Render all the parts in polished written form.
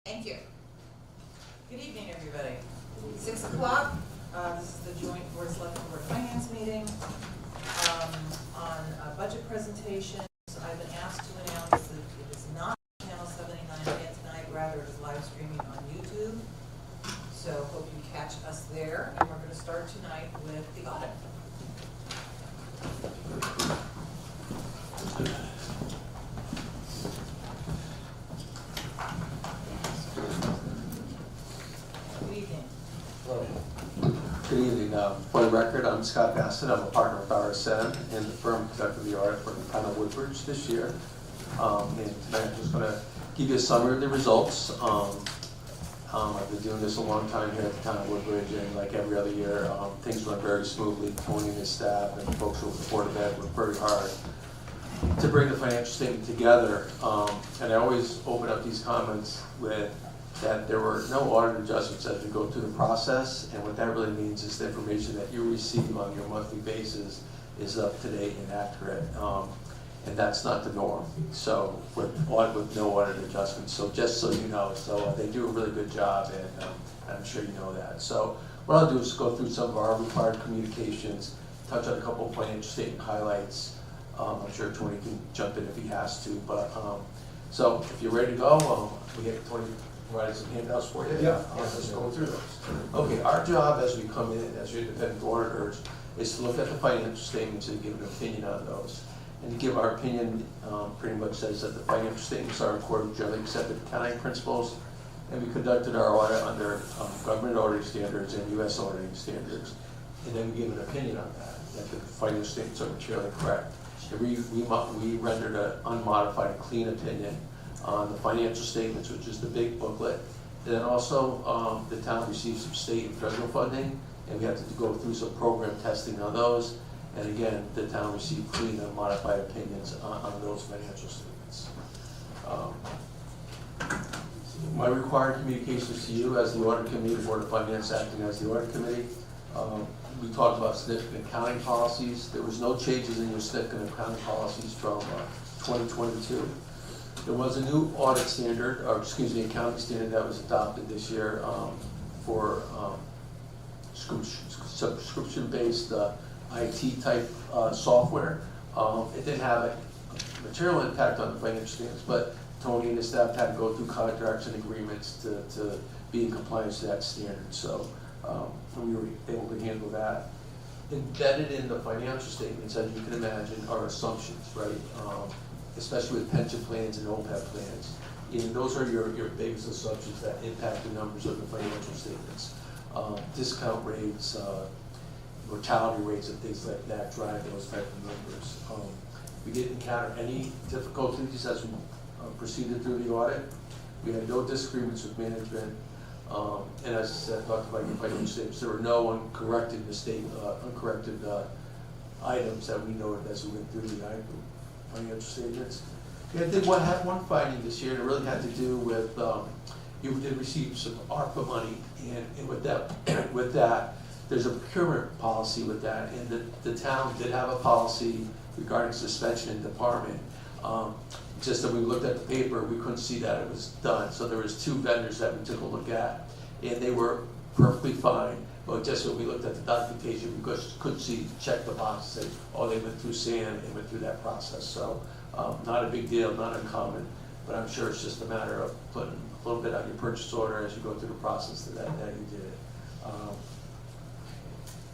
Thank you. Good evening, everybody. 6 o'clock. This is the joint Board of Selectmen Board of Finance meeting on budget presentations. I've been asked to announce that it is not Channel 79 again tonight, rather it is live streaming on YouTube. So hope you catch us there. And we're going to start tonight with the audit. Good evening. For the record, I'm Scott Bassett. I'm a partner with RSM, and the firm conducted the audit for the town of Woodbridge this year. And tonight I'm just going to give you a summary of the results. I've been doing this a long time here at the town of Woodbridge, and like every other year, things went very smoothly. Tony and his staff and folks who were the Board of Ed worked very hard to bring the financial statement together. And I always open up these comments with that there were no audit adjustments as we go through the process, and what that really means is the information that you receive on your monthly basis is up to date and accurate, and that's not the norm. So with no audit adjustments, so just so you know, so they do a really good job, and I'm sure you know that. So what I'll do is go through some of our required communications, touch on a couple of financial statement highlights. I'm sure Tony can jump in if he has to, but so if you're ready to go, we get Tony provided some handouts for you. Yeah. Let's go through those. Okay, our job as we come in as your independent auditors is to look at the financial statements and give an opinion on those. And to give our opinion, pretty much says that the financial statements are in accordance with generally accepted accounting principles, and we conducted our audit under government auditing standards and U.S. auditing standards. And then we give an opinion on that the financial statements are materially correct. And we rendered an unmodified and clean opinion on the financial statements, which is the big booklet. And then also the town received some state and federal funding, and we had to go through some program testing on those. And again, the town received clean and modified opinions on those financial statements. My required communications to you as the audit committee, the Board of Finance acting as the audit committee. We talked about significant accounting policies. There was no changes in your significant accounting policies from 2022. There was a new audit standard, or excuse me, accounting standard that was adopted this year for subscription-based IT type software. It didn't have a material impact on the financial statements, but Tony and his staff had to go through contracts and agreements to be in compliance to that standard. So we were able to handle that. Embedded in the financial statements, as you can imagine, are assumptions, right? Especially with pension plans and OPEB plans. And those are your biggest assumptions that impact the numbers of the financial statements. Discount rates, mortality rates, and things like that drive those type of numbers. We didn't encounter any difficulties as we proceeded through the audit. We had no disagreements with management. And as I said, talked about your financial statements, there were no uncorrected items that we noted as we went through the financial statements. We did have one finding this year, and it really had to do with you did receive some ARPA money, and with that, there's a procurement policy with that, and the town did have a policy regarding suspension and debarment. Just that we looked at the paper, we couldn't see that it was done. So there was 2 vendors that we took a look at, and they were perfectly fine. But just when we looked at the documentation, we couldn't see, check the box, and say, oh, they went through SAN and went through that process. So not a big deal, not uncommon, but I'm sure it's just a matter of putting a little bit on your purchase order as you go through the process that you did.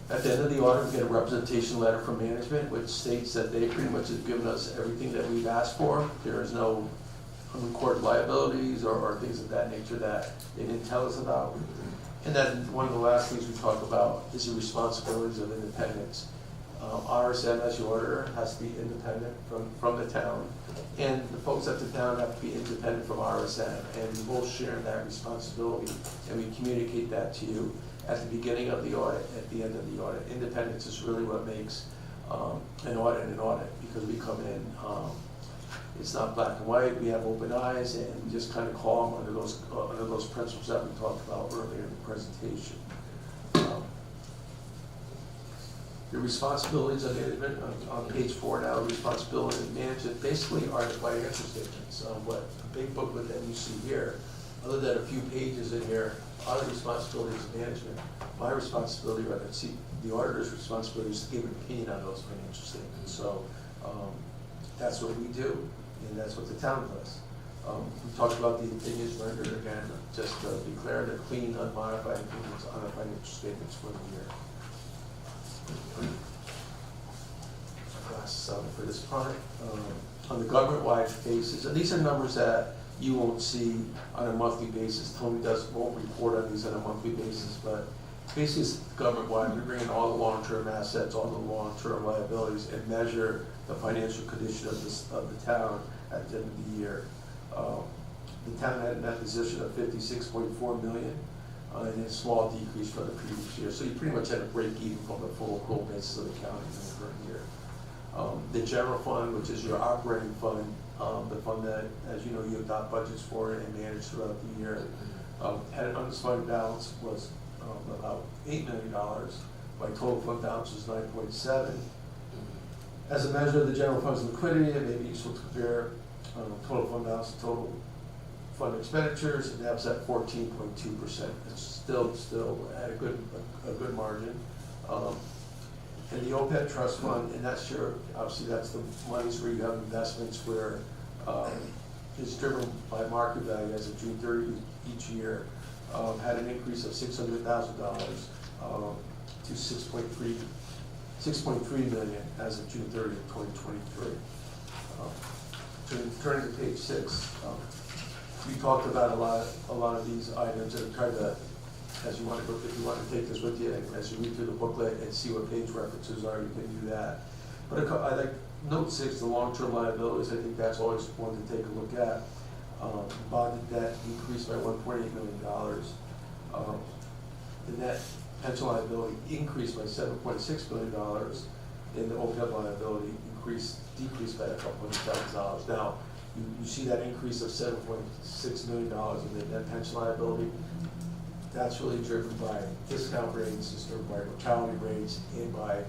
At the end of the audit, we get a representation letter from management, which states that they pretty much have given us everything that we've asked for. There is no unrecorded liabilities or things of that nature that they didn't tell us about. And then one of the last things we talk about is the responsibilities of independence. RSM, as your auditor, has to be independent from the town, and the folks at the town have to be independent from RSM, and we both share that responsibility, and we communicate that to you at the beginning of the audit, at the end of the audit. Independence is really what makes an audit, because we come in, it's not black and white, we have open eyes, and we just kind of call them under those principles that we talked about earlier in the presentation. The responsibilities of management on page 4 now, responsibility of management basically are the financial statements. What a big booklet that you see here other than a few pages in here, a lot of responsibility is management. My responsibility, or the auditor's responsibility, is to give an opinion on those financial statements. So that's what we do, and that's what the town does. We talked about the opinions rendered again, just to be clear, they're clean, unmodified opinions on the financial statements for the year. Glasses on for this part. On the government-wide basis, and these are numbers that you won't see on a monthly basis. Tony won't report on these on a monthly basis, but basically it's government-wide. We bring in all the long-term assets, all the long-term liabilities, and measure the financial condition of the town at the end of the year. The town had a net position of $56.4 million, and a small decrease from the previous year. So you pretty much had a break even from the full accrual basis of the county in the current year. The general fund, which is your operating fund, the fund that, as you know, you adopt budgets for it and manage throughout the year, had an undefined balance was about $8 million. My total fund balance was 9.7. As a measure of the general fund's liquidity, it may be useful to compare total fund balance to total fund expenditures, and that's at 14.2%. It's still at a good margin. And the OPEB trust fund, and that's obviously that's the monies where you have investments where it's driven by market value as of June 30 each year, had an increase of $600,000 to 6.3 million as of June 30, 2023. Turning to page 6, we talked about a lot of these items and tried to, if you want to take this with you, and as you read through the booklet and see what page references are, you can do that. But I like note 6, the long-term liabilities. I think that's always one to take a look at. Bonded debt increased by $1.8 million. The net pension liability increased by $7.6 million, and the OPEB liability decreased by a couple $100,000. Now, you see that increase of $7.6 million in the net pension liability. That's really driven by discount rates, it's driven by mortality rates, and by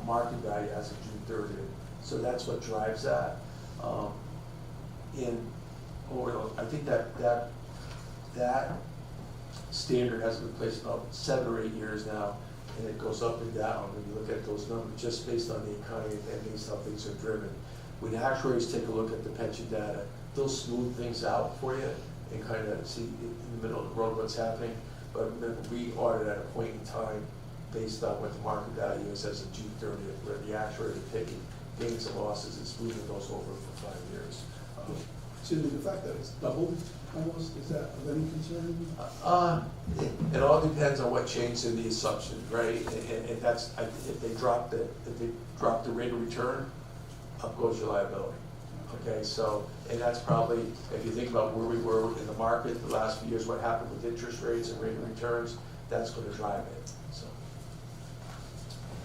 market value as of June 30th. So that's what drives that. I think that standard has been placed about 7 or 8 years now, and it goes up and down when you look at those numbers just based on the economy and based on how things are driven. When actuaries take a look at the pension data, they'll smooth things out for you and kind of see in the middle of the road what's happening. But remember, we audit at a point in time based on what the market value is as of June 30th, where the actuaries are taking gains and losses and smoothing those over for 5 years. Excuse me, the fact that it's doubled almost, is that of any concern? It all depends on what changed in the assumption, right? And that's, if they drop the rate of return, up goes your liability. Okay, so, and that's probably, if you think about where we were in the market the last few years, what happened with interest rates and rate of returns, that's going to drive it. So,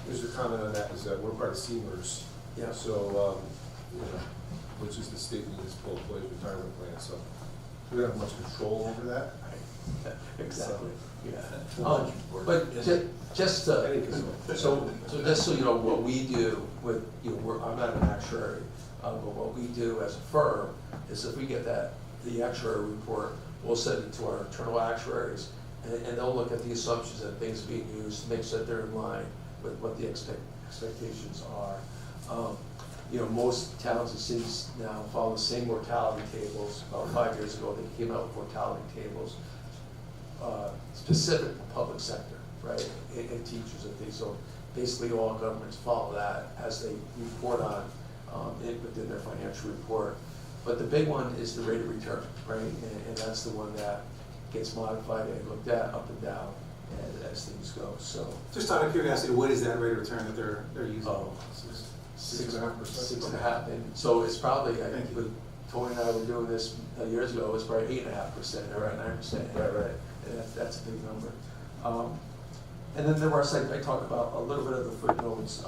There's a comment on that, is that we're part of CMERS. yeah. So, which is the state municipal employees retirement plan, so we don't have much control over that. Exactly. Yeah. So, But just so just so you know, what we do with, I'm not an actuary, but what we do as a firm is if we get the actuary report, we'll send it to our internal actuaries, and they'll look at the assumptions and things being used to make sure that they're in line with what the expectations are. Most towns and cities now follow the same mortality tables. About 5 years ago, they came out with mortality tables specific to public sector, right, and teachers and things. So basically all governments follow that as they report on it within their financial report. But the big one is the rate of return, right, and that's the one that gets modified and looked at up and down as things go. So just out of curiosity, what is that rate of return that they're using? 6.5%. 6.5%, and so it's probably, I think with Tony and I were doing this years ago, it was probably 8.5% or 9%. Right. And that's a big number. And then there were, I talked about a little bit of the footnotes.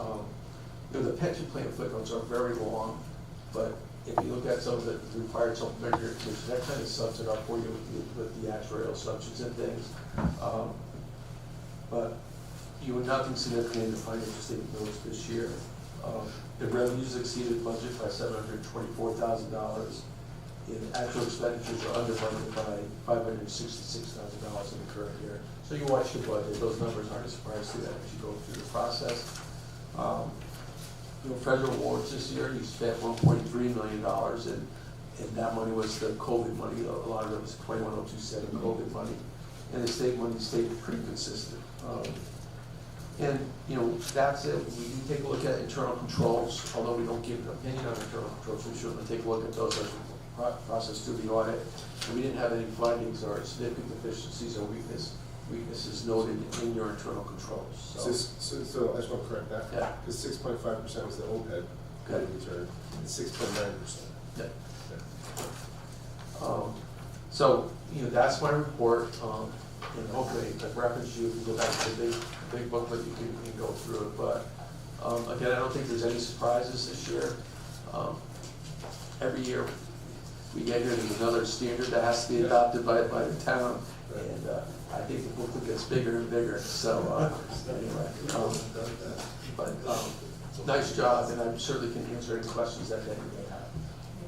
The pension plan footnotes are very long, but if you look at some of the required supplementary information, that kind of sums it up for you with the actuarial assumptions and things. But nothing significant in the financial statement notes this year. The revenues exceeded budget by $724,000, actual expenditures are under budget by $566,000 in the current year. So you watch your budget, those numbers aren't a surprise to you as you go through the process. Federal awards this year, you spent $1.3 million, and that money was the COVID money. A lot of it was 21027 COVID money. And the state money stayed pretty consistent. And, that's it. We do take a look at internal controls, although we don't give an opinion on internal controls. We certainly take a look at those as we process through the audit. And we didn't have any findings or significant deficiencies or weaknesses noted in your internal controls. So I just want to correct that. Yeah. Because 6.5% was the OPEB Okay. return, and 6.9%. Yeah. So, that's my report, and hopefully, I've referenced you, if you go back to the big booklet, you can go through it, but, again, I don't think there's any surprises this year. Every year, we get here, there's another standard that has to be adopted by the town, and, I think the booklet gets bigger and bigger, so, anyway, nice job, and I certainly can answer any questions that you may have.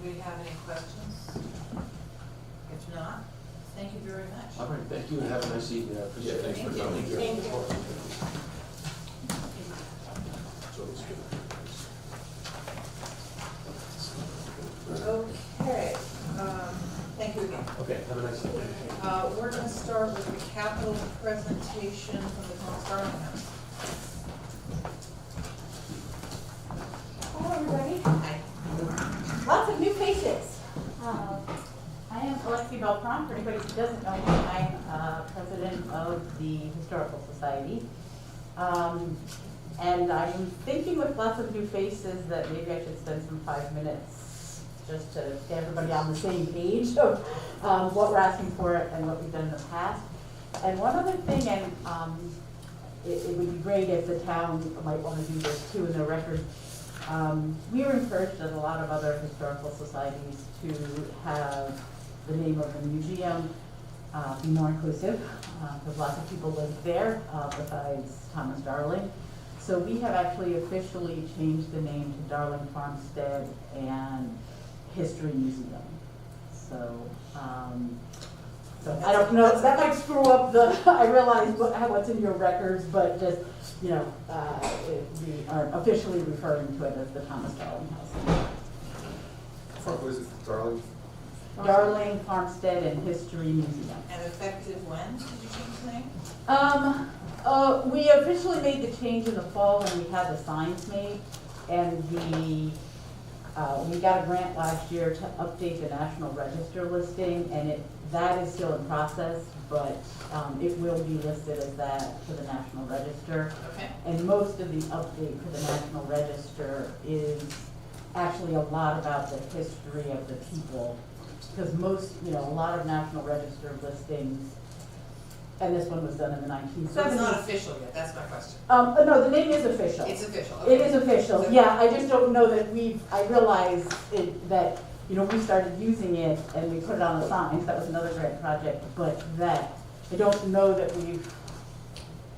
Anybody have any questions? If not, thank you very much. All right, thank you, and have a nice evening. I appreciate it. Thank you. coming. Thank you. So it's good. Okay, thank you again. Okay, have a nice evening. We're gonna start with the capital presentation from the Thomas Darling House. Hello, everybody. Hi. Lots of new faces. I am Alexi Beltran. For anybody who doesn't know me, I'm president of the Historical Society. And I'm thinking with lots of new faces that maybe I should spend some 5 minutes just to get everybody on the same page of what we're asking for and what we've done in the past. And one other thing, and it would be great if the town might want to do this too in their record. We were encouraged, as a lot of other historical societies, to have the name of the museum be more inclusive, because lots of people live there besides Thomas Darling. So we have actually officially changed the name to Darling Farmstead and History Museum. So, so I don't know, that might screw up the, I realize what's in your records, but just, we are officially referring to it as the Thomas Darling House. What is it, Darling? Darling Farmstead and History Museum. And effective when did you change the name? We officially made the change in the fall when we had the signs made, and we got a grant last year to update the National Register listing, and that is still in process, but it will be listed as that for the National Register. Okay. And most of the update for the National Register is actually a lot about the history of the people, because a lot of National Register listings, and this one was done in the 1970s. So it's not official yet, that's my question. No, the name is official. It's official, It okay. is official, So- yeah, I just don't know that I realize that, we started using it and we put it on the signs, that was another grant project, but that, I don't know that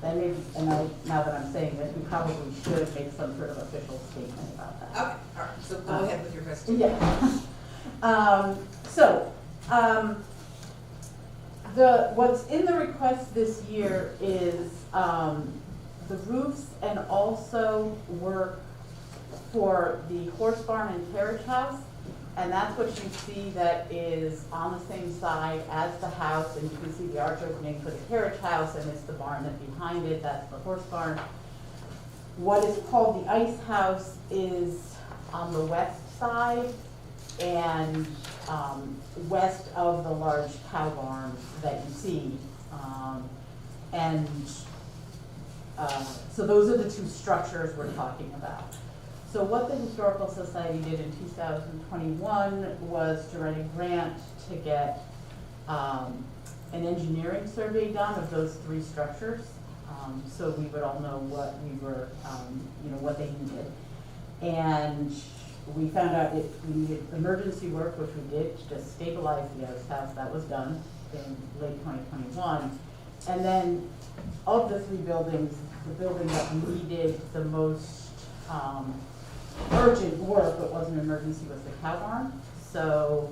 now that I'm saying this, we probably should make some sort of official statement about that. Okay, all right, so go ahead with your question. Yeah. What's in the request this year is the roofs and also work for the horse barn and carriage house. And that's what you see that is on the same side as the house, and you can see the arch opening for the carriage house, and it's the barn that's behind it, that's the horse barn. What is called the ice house is on the west side and west of the large cow barn that you see. So those are the two structures we're talking about. So what the Historical Society did in 2021 was to write a grant to get an engineering survey done of those three structures. So we would all know what we were, what they needed. And we found out we needed emergency work, which we did, to just stabilize the ice house. That was done in late 2021. And then of the three buildings, the building that needed the most urgent work, but wasn't emergency, was the cow barn. So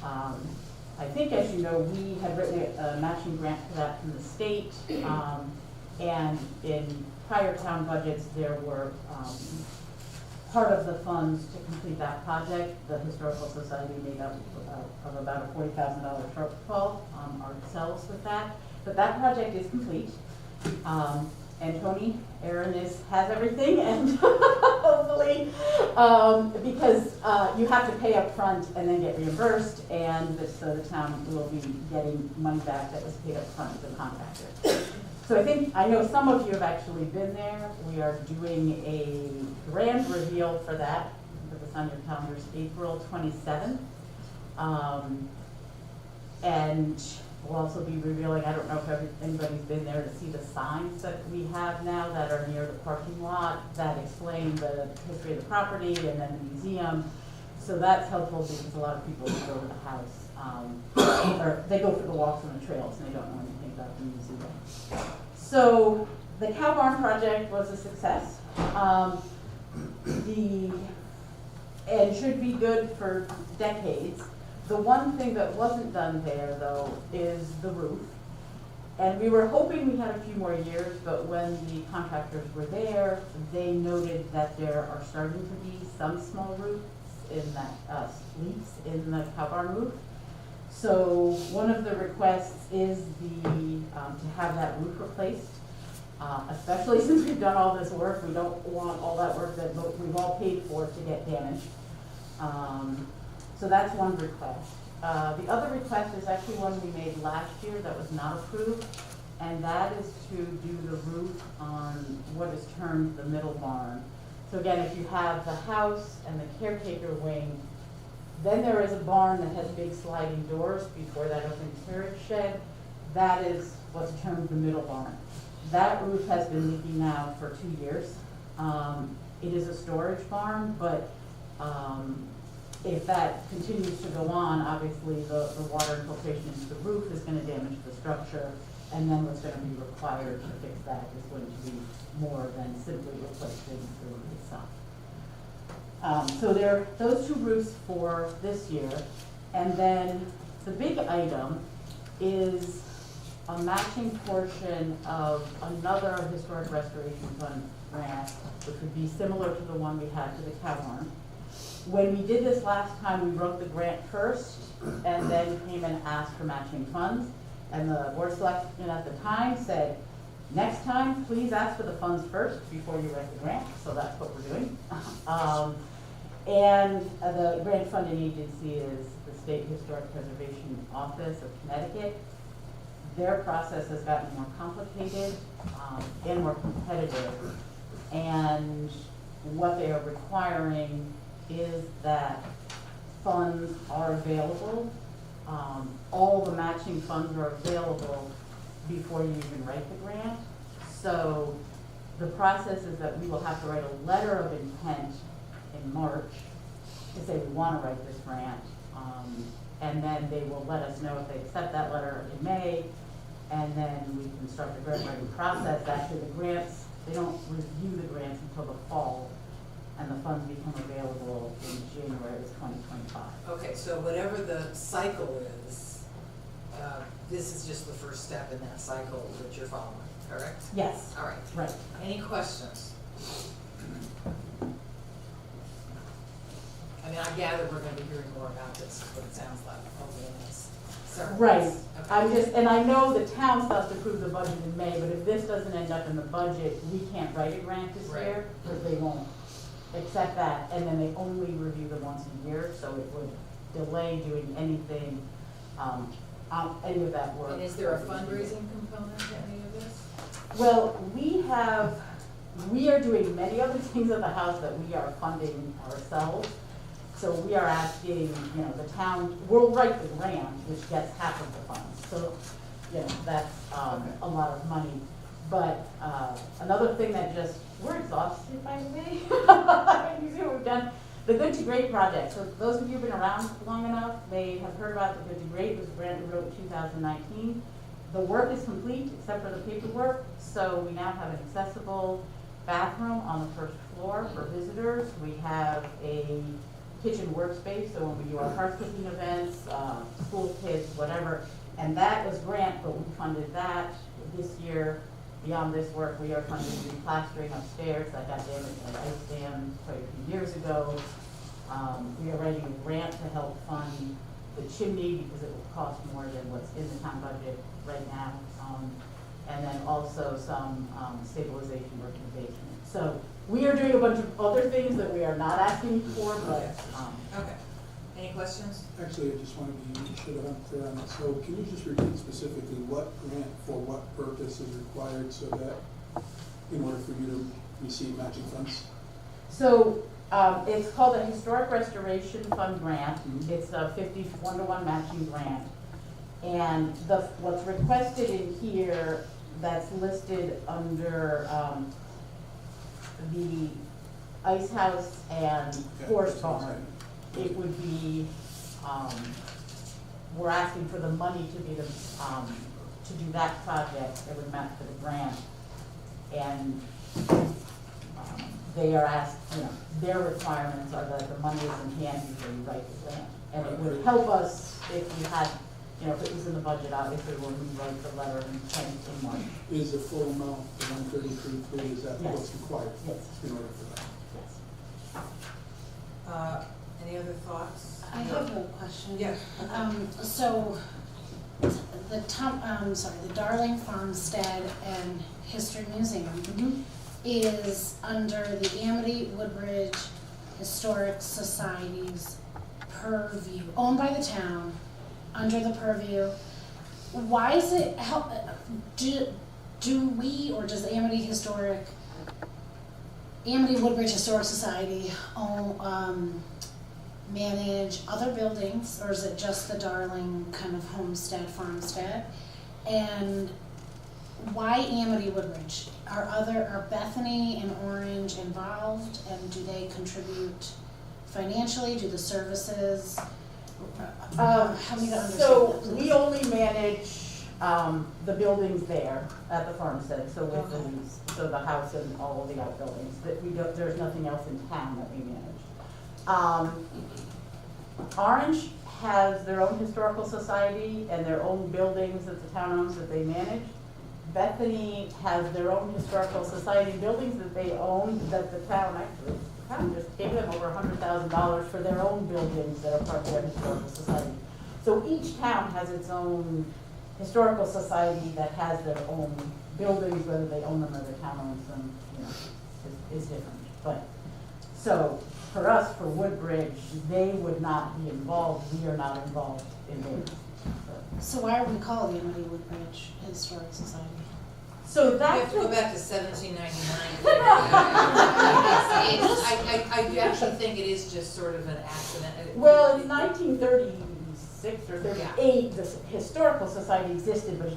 I think, as you know, we had written a matching grant for that from the state, and in prior town budgets, there were part of the funds to complete that project. The Historical Society made up of about a $40,000 shortfall ourselves with that, but that project is complete. And Tony, Aaron has everything, and hopefully, because you have to pay up front and then get reimbursed, and so the town will be getting money back that was paid up front to the contractor. So I know some of you have actually been there. We are doing a grand reveal for that. Put this on your calendars, April 27th. And we'll also be revealing, I don't know if anybody's been there to see the signs that we have now that are near the parking lot that explain the history of the property and then the museum. So that's helpful because a lot of people who go to the house, or they go for the walks on the trails and they don't know anything about the museum. So the cow barn project was a success. And should be good for decades. The one thing that wasn't done there, though, is the roof. And we were hoping we had a few more years, but when the contractors were there, they noted that there are starting to be some small roofs in that, leaks in the cow barn roof. So one of the requests is to have that roof replaced, especially since we've done all this work. We don't want all that work that we've all paid for to get damaged. So that's one request. The other request is actually one we made last year that was not approved, and that is to do the roof on what is termed the middle barn. So again, if you have the house and the caretaker wing, then there is a barn that has big sliding doors before that open carriage shed. That is what's termed the middle barn. That roof has been leaking now for 2 years. It is a storage barn, but if that continues to go on, obviously the water infiltration into the roof is going to damage the structure, and then what's going to be required to fix that is going to be more than simply replacing the roof itself. So there are those 2 roofs for this year, and then the big item is a matching portion of another historic restoration fund grant, which would be similar to the one we had for the cow barn. When we did this last time, we wrote the grant first and then came and asked for matching funds. And the board of selectmen at the time said, next time, please ask for the funds first before you write the grant. So that's what we're doing. And the grant funding agency is the State Historic Preservation Office of Connecticut. Their process has gotten more complicated and more competitive. And what they are requiring is that funds are available. All the matching funds are available before you even write the grant. So the process is that we will have to write a letter of intent in March to say we want to write this grant. And then they will let us know if they accept that letter in May, and then we can start the grant writing process. Actually, the grants, they don't review the grants until the fall, and the funds become available in January of 2025. Okay, so whatever the cycle is, this is just the first step in that cycle that you're following, correct? Yes. All right. Right. Any questions? I mean, I gather we're gonna be hearing more about this, is what it sounds like, over the next several Right. months. Okay. And I know the town still has to approve the budget in May, but if this doesn't end up in the budget, we can't write a grant this Right. year, because they won't accept that, and then they only review them once a year, so it would delay doing anything, any of that work. And is there a fundraising component to any of this? Well, we are doing many other things at the house that we are funding ourselves. So we are asking, the town, we'll write the grant, which gets half of the funds. So, that's a lot of money. But another thing that we're exhausted, by the way. You see what we've done. The Good to Great project. So those of you who've been around long enough, they have heard about the Good to Great. It was a grant we wrote in 2019. The work is complete except for the paperwork. So we now have an accessible bathroom on the first floor for visitors. We have a kitchen workspace, so when we do our hearth cooking events, school kids, whatever. And that was grant, but we funded that this year. Beyond this work, we are funding replastering upstairs that got damaged by the ice dam quite a few years ago. We are writing a grant to help fund the chimney because it will cost more than what's in the town budget right now. And then also some stabilization work in the basement. So we are doing a bunch of other things that we are not asking for, but. Okay. Any questions? Actually, I just want to be sure that I'm clear on that. So can you just repeat specifically what grant for what purpose is required so that in order for you to receive matching funds? So it's called a Historic Restoration Fund grant. Mhm. It's a 50-1-to-1 matching grant. And what's requested in here that's listed under the ice house and horse that's what I'm barn, saying. it would be, we're asking for the money to be the, to do that project. It would match for the grant. And they are asked, their requirements are that the money is in hand before you write the grant. And it would help us if we had, if it was in the budget, obviously, when we write the letter and send it in March. Is the full amount, the 133.3, is that Yes. what's required Yes. in order for that? Yes. Any other thoughts? I have a question. Yeah. So the Darling Farmstead and History Museum is under the Amity Woodbridge Historic Society's purview, owned by the town, under the purview. Why is it, do we, or does the Amity Woodbridge Historic Society own, manage other buildings, or is it just the Darling kind of farmstead? And why Amity Woodbridge? Are Bethany and Orange involved, and do they contribute financially? Do the services? Help me to understand So that, please. we only manage the buildings there at the farmstead, so with the lease, so the house and all of the outbuildings. That we don't, there's nothing else in town that we manage. Orange has their own historical society and their own buildings that the town owns that they manage. Bethany has their own historical society buildings that they own, that the town just gave them over $100,000 for their own buildings that are part of their historical society. So each town has its own historical society that has their own buildings, whether they own them or the town owns them, is different. But, so, for us, for Woodbridge, they would not be involved, we are not involved in theirs. So why are we called the Amity Woodbridge Historic Society? So We that's. have to go back to 1799. I actually think it is just sort of an accident. Well, in 1936 or 38, the Historical Society existed, but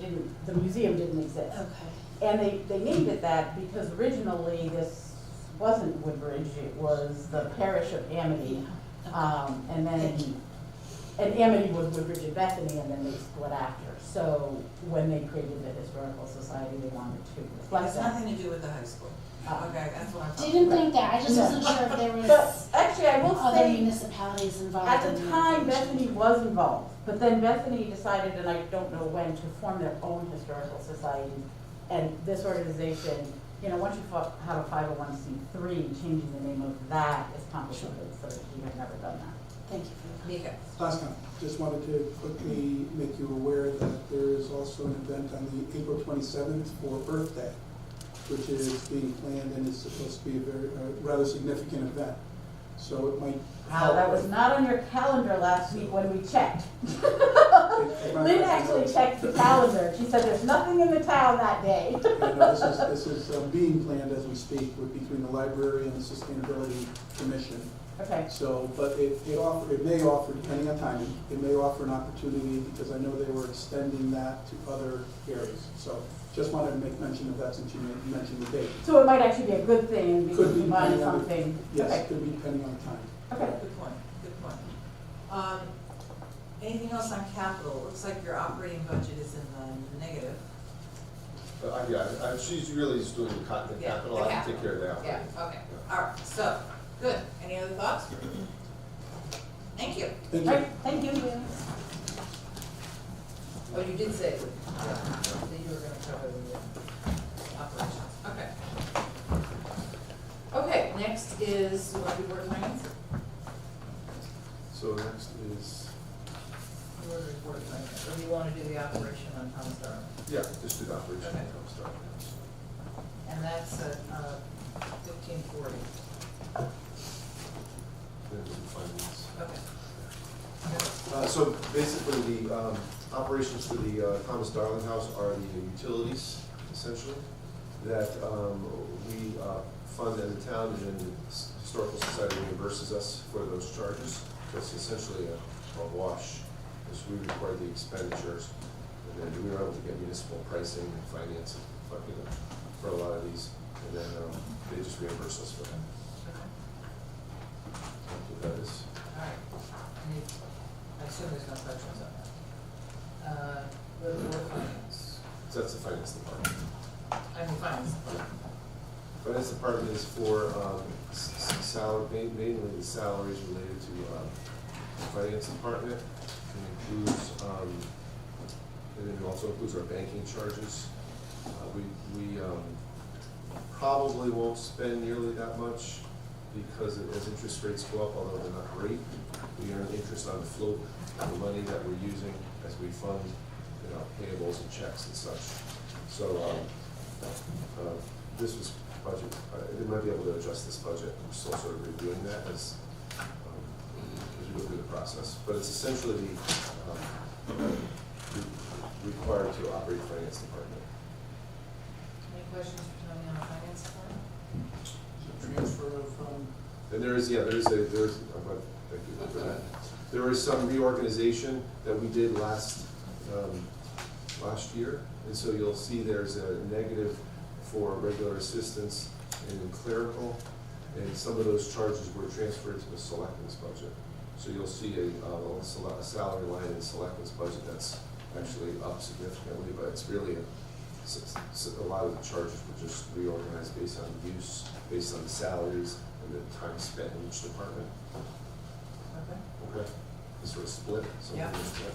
the museum didn't exist. Okay. And they named it that because originally this wasn't Woodbridge, it was the parish of Amity. And then, and Amity was Woodbridge and Bethany, and then they split after. So when they created the Historical Society, they wanted to It reflect has that. nothing to do with the high school. Okay, that's what I'm talking Didn't about. think that, I just No. wasn't sure if there But was actually, I will other say, municipalities involved at in the the time, operation. Bethany was involved, but then Bethany decided, and I don't know when, to form their own historical society. And this organization, once you have a 501c3, changing the name of that is complicated, so we have never done that. Thank you for that. Mika. Last time, just wanted to quickly make you aware that there is also an event on the April 27th for Earth Day, which is being planned and is supposed to be a rather significant event. So it might help. That was not on your calendar last week when we checked. It might Lynn help. actually checked the calendar. She said there's nothing in the town that day. This is being planned as we speak between the library and the Sustainability Commission. Okay. So, but it may offer, depending on timing, it may offer an opportunity because I know they were extending that to other areas. So just wanted to make mention of that since you mentioned the date. So it might actually be a good thing because Could be we find depending on- something. Yes, Okay. it could be depending on time. Okay. Good point, good point. Anything else on capital? Looks like your operating budget is in the negative. She's really just doing the capital, Yeah, the I can capital. take care of that. Yeah, okay, all right, so, good. Any other thoughts? Thank All you. right, thank you. Oh, you did say, yeah, that you were gonna cover the operations, okay. Okay, next is, you want to do board finance? So next is, You want to do board finance, or do you want to do the operation on Thomas Darwin? yeah, just do the operation. Okay. I'll start. And that's at 1540, Then do finance. okay. So basically, the operations for the Thomas Darling House are the utilities, essentially, that we fund as a town, and then the Historical Society reimburses us for those charges. So it's essentially a wash, because we require the expenditures, and then we were able to get municipal pricing and financing for a lot of these, and then they just reimburse us for that. Okay. That's what that is. All right. I assume there's no questions on that. Go to board finance. So that's the finance department. I mean, finance. Finance department is for salary, mainly the salaries related to the finance department. It includes, and it also includes our banking charges. We probably won't spend nearly that much because as interest rates go up, although they're not great, we earn interest on the float of the money that we're using as we fund, payables and checks and such. So this was budget. They might be able to adjust this budget. We're still sort of reviewing that as we go through the process. But it's essentially required to operate finance department. Any questions for Tony on the finance department? Transfer from, And there is, thank you for that. There is some reorganization that we did last year, and so you'll see there's a negative for regular assistance and in clerical, and some of those charges were transferred to the selectmen's budget. So you'll see a salary line in the selectmen's budget that's actually up significantly, but it's really a lot of the charges were just reorganized based on use, based on the salaries and the time spent in each department. Okay. Okay. It's sort of split. Some of Yeah. them are split.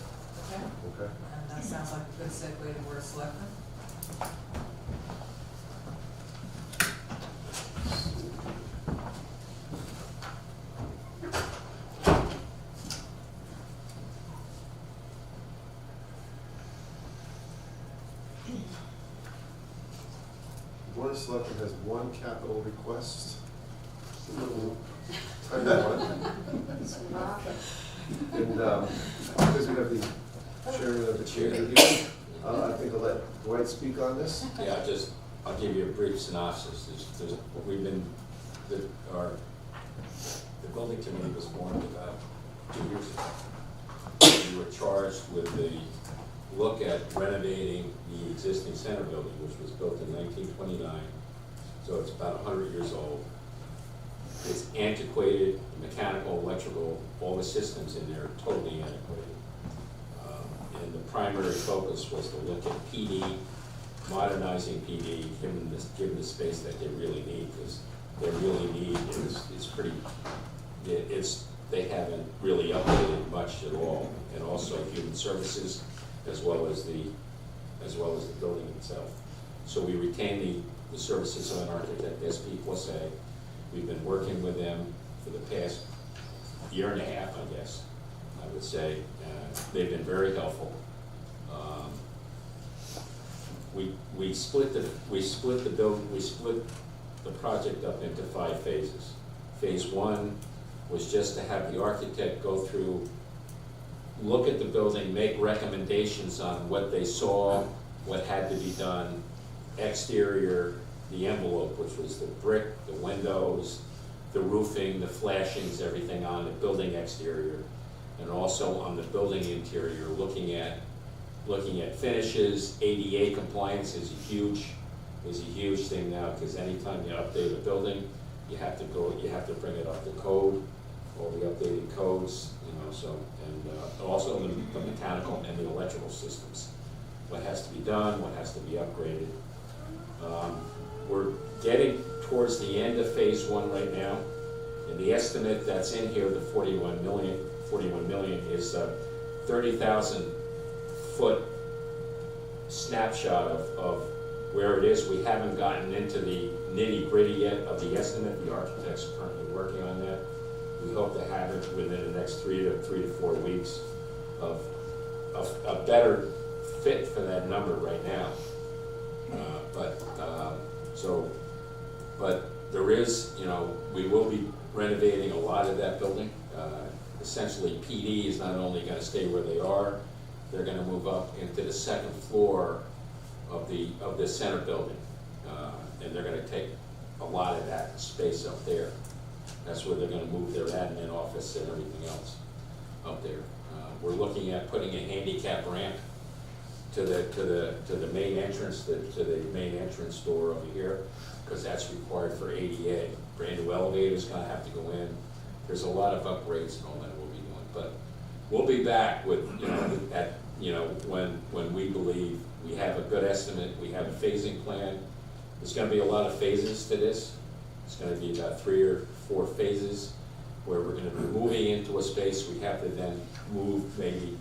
Okay. Okay. And that sounds like a good segue to board of selectmen. The Board of Selectmen has one capital request. Tiny one. And because we have the chairman of the chamber here, I think I'll let Dwight speak on this. Yeah, I'll give you a brief synopsis. The building committee was formed about 2 years ago. We were charged with the look at renovating the existing center building, which was built in 1929. So it's about 100 years old. It's antiquated, mechanical, electrical, all the systems in there are totally antiquated. And the primary focus was to look at PD, modernizing PD, given the space that they really need, because their really need is pretty, they haven't really updated much at all. And also human services, as well as the building itself. So we retain the services of an architect, SP plus A. We've been working with them for the past year and a half, I guess, I would say. They've been very helpful. We split the project up into 5 phases. Phase 1 was just to have the architect go through, look at the building, make recommendations on what they saw, what had to be done, exterior, the envelope, which was the brick, the windows, the roofing, the flashings, everything on the building exterior, and also on the building interior, looking at finishes. ADA compliance is a huge thing now, because anytime you update a building, you have to bring it up to code, all the updated codes, and also the mechanical and the electrical systems. What has to be done, what has to be upgraded. We're getting towards the end of phase 1 right now, and the estimate that's in here, the 41 million, million is a 30,000 foot snapshot of where it is. We haven't gotten into the nitty gritty yet of the estimate. The architect's currently working on that. We hope to have it within the next 3 to 4 weeks of a better fit for that number right now. But there is, you know, we will be renovating a lot of that building. Essentially, PD is not only gonna stay where they are, they're gonna move up into the second floor of the center building. And they're gonna take a lot of that space up there. That's where they're gonna move their admin office and everything else up there. We're looking at putting a handicap ramp to the main entrance, to the main entrance door over here, because that's required for ADA. Brand new elevator's gonna have to go in. There's a lot of upgrades and all that we'll be doing, but we'll be back with, when we believe we have a good estimate, we have a phasing plan. There's gonna be a lot of phases to this. It's gonna be about 3 or 4 phases where we're gonna be moving into a space. We have to then move maybe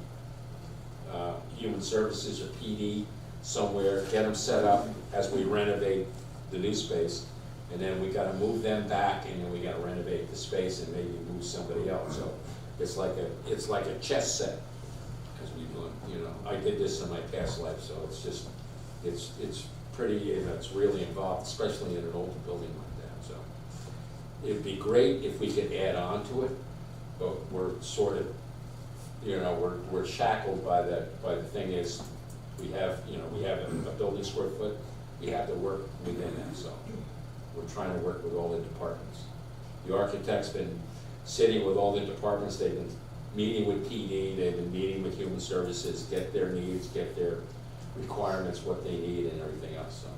human services or PD somewhere, get them set up as we renovate the new space. And then we gotta move them back, and then we gotta renovate the space and maybe move somebody else. So it's like a chess set, as we do it. I did this in my past life, so it's pretty, it's really involved, especially in an older building like that. So it'd be great if we could add on to it, but we're sort of, we're shackled by the thing is, we have a building square foot, we have to work within that, so we're trying to work with all the departments. The architect's been sitting with all the departments, they've been meeting with PD, they've been meeting with human services, get their needs, get their requirements, what they need and everything else, so.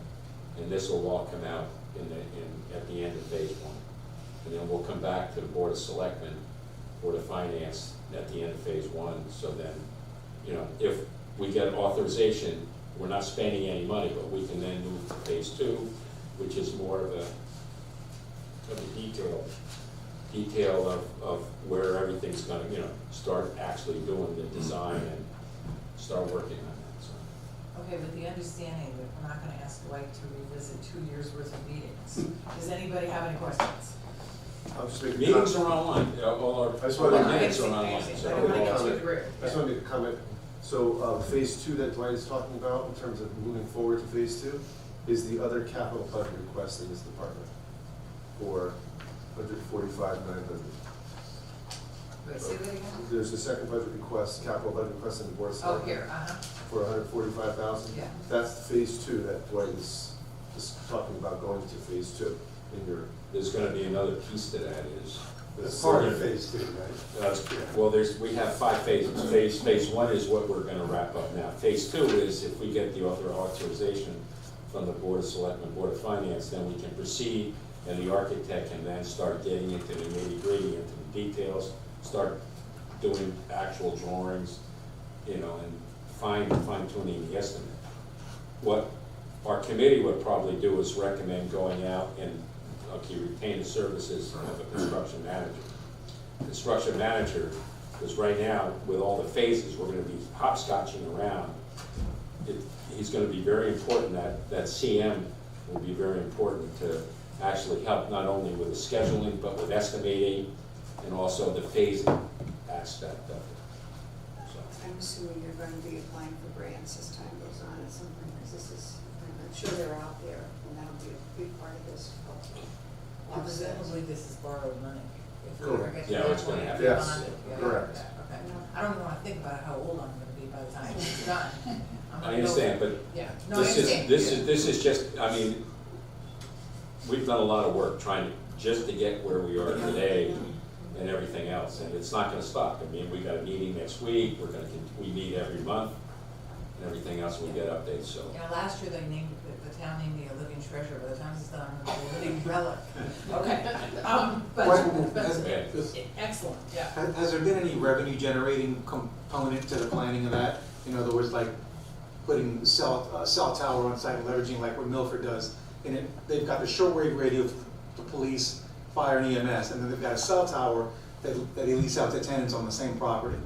And this will all come out at the end of phase 1. And then we'll come back to the Board of Selectmen, Board of Finance at the end of phase 1, so then, if we get authorization, we're not spending any money, but we can then move to phase 2, which is more of a detail of where everything's gonna, start actually doing the design and start working on that, so. Okay, with the understanding that we're not gonna ask Dwight to revisit 2 years' worth of meetings. Does anybody have any questions? I'm just making Meetings are online, all our I just wanted to- minutes are online, I don't so. wanna get comment. too through. I just want to make a comment. So phase 2 that Dwight is talking about, in terms of moving forward to phase 2, is the other capital budget request in this department for $145,900. Wait, say that again? There's a second budget request, capital budget request in the Board of Oh, Selectmen here, for $145,000. Yeah. That's phase 2 that Dwight is talking about going to phase 2 in your. There's gonna be another piece to that is. It's part of phase 2, right? Well, we have 5 phases. Phase 1 is what we're gonna wrap up now. Phase 2 is if we get the authorization from the Board of Selectmen, Board of Finance, then we can proceed, and the architect can then start getting into the nitty-gritty, into the details, start doing actual drawings, and fine-tuning the estimate. What our committee would probably do is recommend going out and retain the services of a construction manager. Construction manager, because right now, with all the phases, we're gonna be hopscotching around. He's gonna be very important, that CM will be very important to actually help not only with the scheduling, but with estimating, and also the phasing aspect of it. So, I'm assuming you're going to be applying for grants as time goes on at some point, because I'm sure they're out there, and that'll be a big part of this. Presumably this is borrowed money. If we ever get to Yeah, that it's gonna point, have we to- bond yes, it. Yeah, correct. okay. I don't even wanna think about how old I'm gonna be by the time it's done. I'm gonna I understand, go- but Yeah, no, I understand. this is just, we've done a lot of work trying to get where we are today and everything else, and it's not gonna stop. We got a meeting next week, we meet every month, and everything else, we get updates, so. Last year the town named me a living treasure. By the time it's done, I'm gonna be a living relic. Okay, excellent, yeah. Has there been any revenue generating component to the planning of that? In other words, like putting cell tower on site, leveraging like what Milford does. And they've got the shortwave radio for the police, fire and EMS, and then they've got a cell tower that they lease out to tenants on the same property.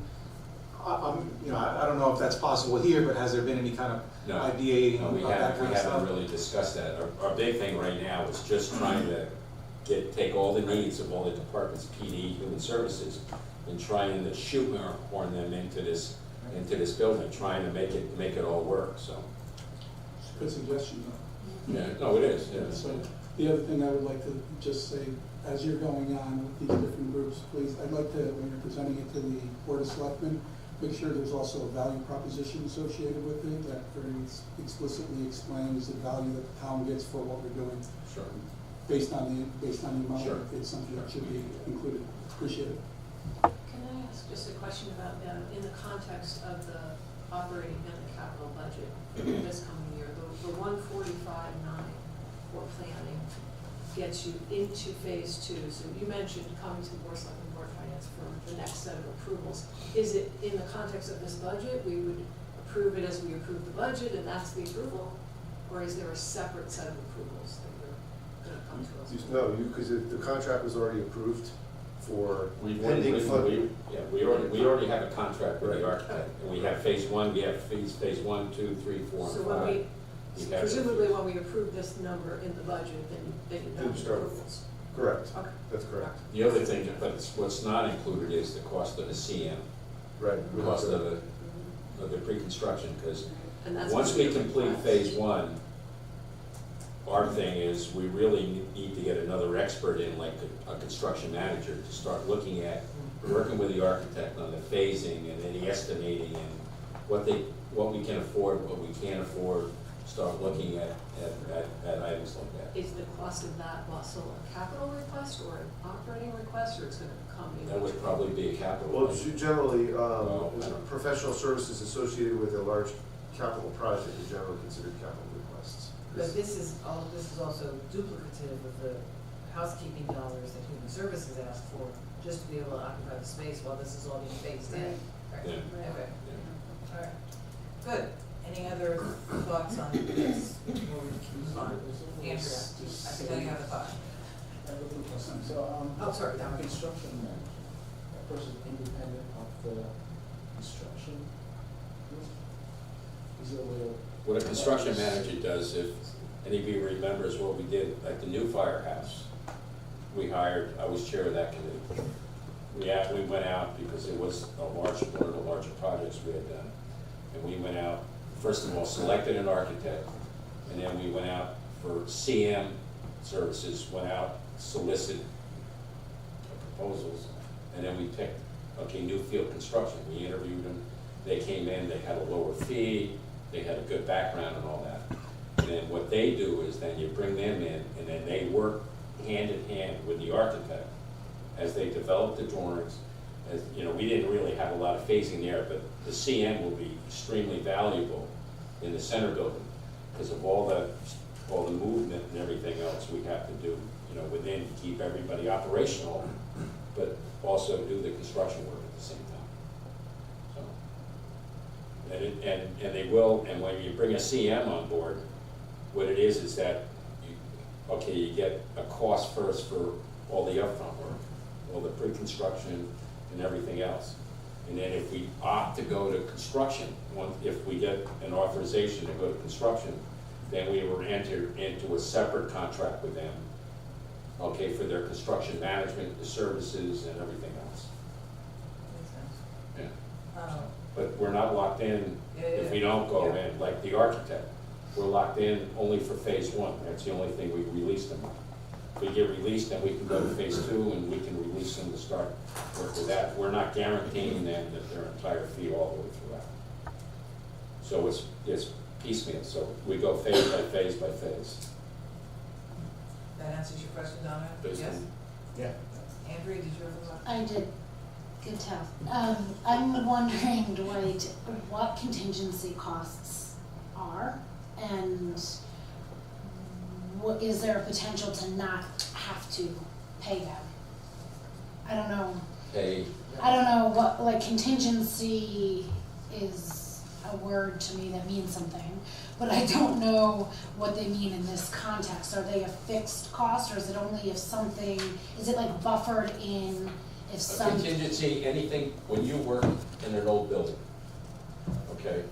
I don't know if that's possible here, but has there been any kind of No. ideating No, about that kind we of stuff? haven't really discussed that. Our big thing right now is just trying to take all the needs of all the departments, PD, human services, and trying to shoehorn them into this building, trying to make it all work, so. Good suggestion, though. Yeah, no, it is, yeah. So the other thing I would like to just say, as you're going on with these different groups, please, I'd like to, when you're presenting it to the Board of Selectmen, make sure there's also a value proposition associated with it that very explicitly explains the value that the town gets for what we're doing. Sure. Based on the amount, Sure. it's something that should be included. Appreciate it. Can I ask just a question about, in the context of the operating and the capital budget for this coming year, the 145.9 for planning gets you into phase 2. So you mentioned coming to the Board of Selectmen, Board of Finance for the next set of approvals. Is it in the context of this budget, we would approve it as we approve the budget and that's the approval? Or is there a separate set of approvals that you're gonna come to us with? No, because the contract was already approved for We pending funding. we already have a contract with the architect, and we have phase 1, we have phase 1, 2, 3, 4, and 5. So when we, We have- presumably when we approve this number in the budget, then you Then have you start. approvals. Correct, Okay. that's correct. The other thing, but what's not included is the cost of the CM, Right. the cost of the pre-construction, because And that's once what we we complete request. phase 1, our thing is, we really need to get another expert in, like a construction manager, to start looking at, working with the architect on the phasing and any estimating and what we can afford, what we can't afford, start looking at items like that. Is the cost of that also a capital request or an operating request, or it's gonna come in? That would probably be a capital. Well, budget. generally, Well, professional services associated with a large capital project is generally considered capital requests. But this is also duplicative of the housekeeping dollars that human services asked for, just to be able to occupy the space while this is all being phased in. Right. Yeah. Okay, Yeah. all right, good. Any other thoughts on this before we move on? Andrea, I think I have a thought. I have a quick question. So, Oh, sorry, the Dominic. construction manager, that person independent of the construction group? Is there a way of? What a construction manager does, if any of you remembers what we did at the new firehouse, I was chair of that committee. We went out because it was one of the larger projects we had done. And we went out, first of all, selected an architect, and then we went out for CM services, went out, solicited proposals, and then we picked, okay, new field construction. We interviewed them, they came in, they had a lower fee, they had a good background and all that. And then what they do is then you bring them in, and then they work hand in hand with the architect as they develop the drawings. As, you know, we didn't really have a lot of phasing there, but the CM will be extremely valuable in the center building because of all the movement and everything else we have to do, you know, within to keep everybody operational, but also do the construction work at the same time. So, and they will, and when you bring a CM on board, what it is that you get a cost first for all the upfront work, all the pre-construction and everything else. And then if we opt to go to construction, if we get an authorization to go to construction, then we will enter into a separate contract with them, okay, for their construction management, the services and everything else. Makes sense. Yeah. But we're not locked in if we Yeah. don't go Yeah. in, like the architect. We're locked in only for phase 1. That's the only thing we release them on. If we get released, then we can go to phase 2 and we can release them to start work with that. We're not guaranteeing them that their entire fee all the way throughout. So it's piecemeal, so we go phase by phase by phase. That answers your question, Donna? Based Yes? on- Yeah. Andrea, did you have a thought? I did. Good tell. I'm wondering, Dwight, what contingency costs are, and what, is there a potential to not have to pay them? I don't know. Hey, I don't know what, like, contingency is a word to me that means something, but I don't know what they mean in this context. Are they a fixed cost, or is it only if something, is it like buffered in if A some, contingency, anything, when you work in an old building, okay,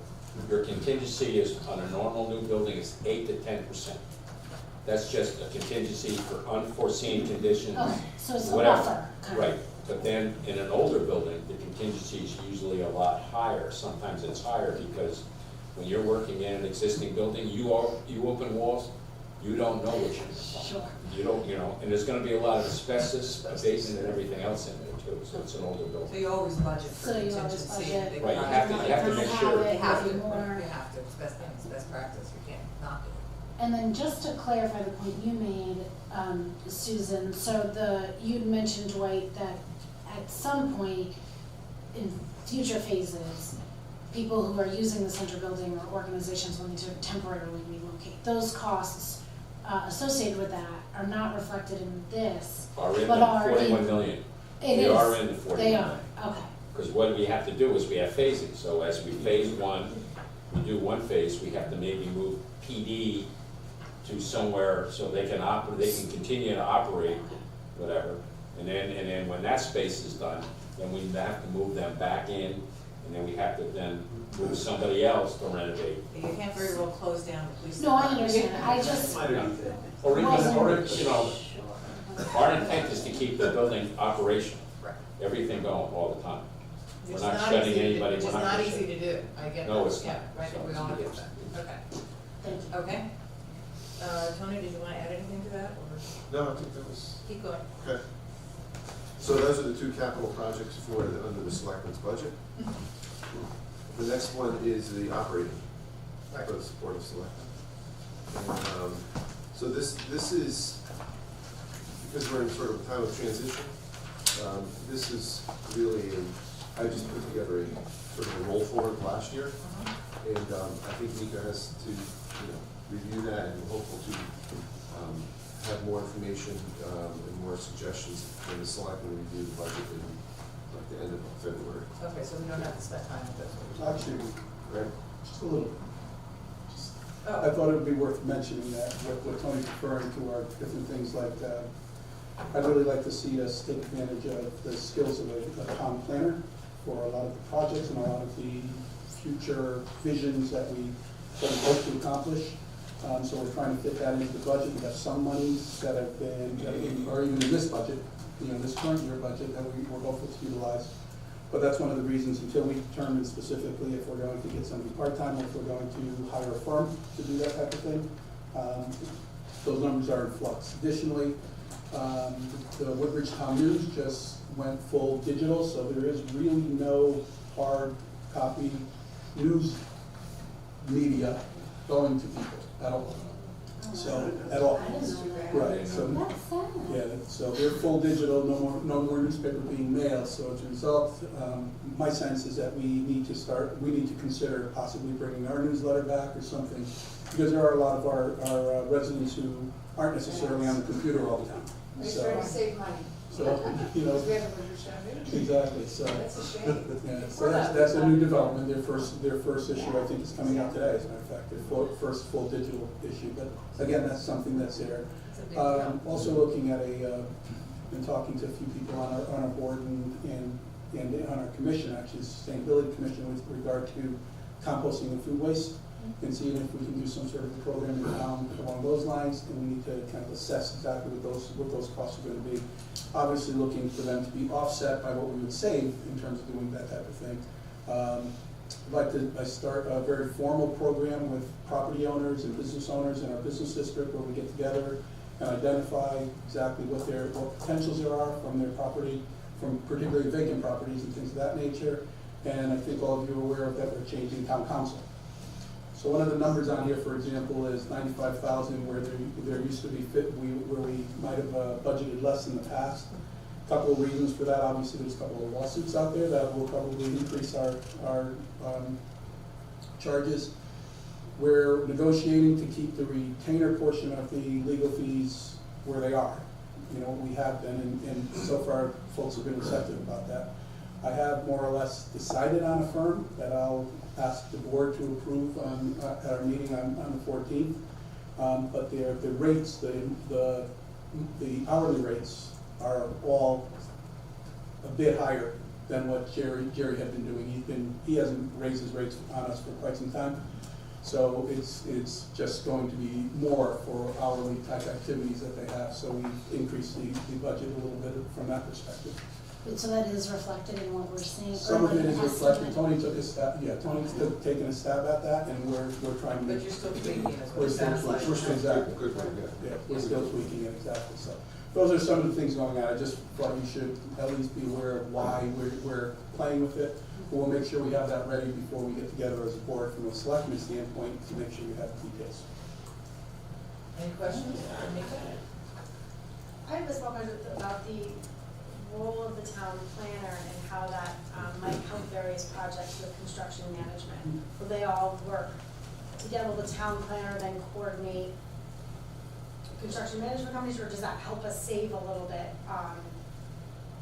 your contingency is, on a normal new building, is 8 to 10%. That's just a contingency for unforeseen conditions, okay, so it's a whatever. buffer, kind of. Right, but then in an older building, the contingency is usually a lot higher. Sometimes it's higher because when you're working in an existing building, you open walls, you don't know what you're gonna find. Sure. You don't, and there's gonna be a lot of asbestos, abatement, and everything else in there too, so it's an older So building. you always budget for So you always contingency. budget. big Right, you projects. have to make sure. You have to, Maybe more. you have to, it's best practice, you can't not do it. And then just to clarify the point you made, Susan, so you'd mentioned, Dwight, that at some point in future phases, people who are using the center building or organizations will need to temporarily relocate. Those costs associated with that are not reflected in this, Are in but the are 41 in. million. It They is. are in the 41 They million. are, okay. Because what we have to do is we have phasing, so as we phase one, we do one phase, we have to maybe move PD to somewhere so they can continue to operate, whatever. And then when that space is done, then we have to move them back in, and then we have to then move somebody else to renovate. You can't very well close down the police. No, I department. understand. I just, Or our intent is to keep the building operational, Right. everything going all the time. We're Which not is shutting easy to- anybody Which is 100%. not easy to do, I get that. No, it's Yeah, not. I think we all get that, okay. thank you. Okay. Tony, did you want to add anything to that, or No, I think that was, keep going? okay. So those are the two capital projects under the selectmen's budget. The next one is the operating, Right. for the support of selectmen. And, so this is, because we're in sort of a time of transition, this is really, I just put together a sort of a roll forward last year. And I think Nika has to, review that, and we're hopeful to have more information and more suggestions when the selectmen review the budget in like the end of February. Okay, so we don't have to spend time with this. Actually, Right? just a little. I Oh, thought it would be worth mentioning that what Tony's referring to are different things like, I'd really like to see us take advantage of the skills of a town planner for a lot of the projects and a lot of the future visions that we hope to accomplish. So we're trying to fit that into the budget. We have some monies that have been, or even in this budget, this current year budget that we're hopeful to utilize. But that's one of the reasons, until we determine specifically if we're going to get somebody part-time, or if we're going to hire a firm to do that type of thing, those numbers are in flux. Additionally, the Woodbridge Town News just went full digital, so there is really no hard copy news media going to people at all. So, at all. I didn't know that. Right, so, That's sad. yeah, so they're full digital, no more newspaper being mailed, so as a result, my sense is that we need to consider possibly bringing our newsletter back or something, because there are a lot of our residents who aren't necessarily on the computer all the time. We're So, trying to save money, so, because we have a British Town exactly, so, That's a shame. yeah, so that's a new development. Their first issue, I think, is coming out today, as a matter of fact, their first full digital issue, but again, that's something that's there. it's a big deal. Also looking at been talking to a few people on our board and on our commission, actually, the Sustainability Commission, with regard to composting of food waste, and seeing if we can do some sort of a program in town along those lines, and we need to kind of assess exactly what those costs are gonna be. Obviously, looking for them to be offset by what we would save in terms of doing that type of thing. I'd like to start a very formal program with property owners and business owners in our business district, where we get together and identify exactly what potentials there are from their property, from particularly vacant properties and things of that nature. And I think all of you are aware of that we're changing town council. So one of the numbers on here, for example, is 95,000, where there used to be where we might have budgeted less in the past. Couple of reasons for that. Obviously, there's a couple of lawsuits out there that will probably increase our charges. We're negotiating to keep the retainer portion of the legal fees where they are. We have been, and so far, folks have been receptive about that. I have more or less decided on a firm that I'll ask the board to approve at our meeting on the 14th. But the rates, the hourly rates are all a bit higher than what Jerry had been doing. He hasn't raised his rates on us for quite some time. So it's just going to be more for hourly type activities that they have. So we've increased the budget a little bit from that perspective. So that is reflected in what we're seeing? Some or of it like is estimate? reflected. Tony took a stab, Tony's taken a stab at that, and we're trying to. But you're still tweaking is what We're it still sounds like. tweaking. We're still exactly. Good point, yeah. Yeah, we're still tweaking it, exactly, so. Those are some of the things going on. I just thought you should at least be aware of why we're playing with it. We'll make sure we have that ready before we get together as a board from a selectman standpoint to make sure we have the details. Any questions? I have a small question about the role of the town planner and how that might help various projects with construction management. Will they all work together? Will the town planner then coordinate construction management companies, or does that help us save a little bit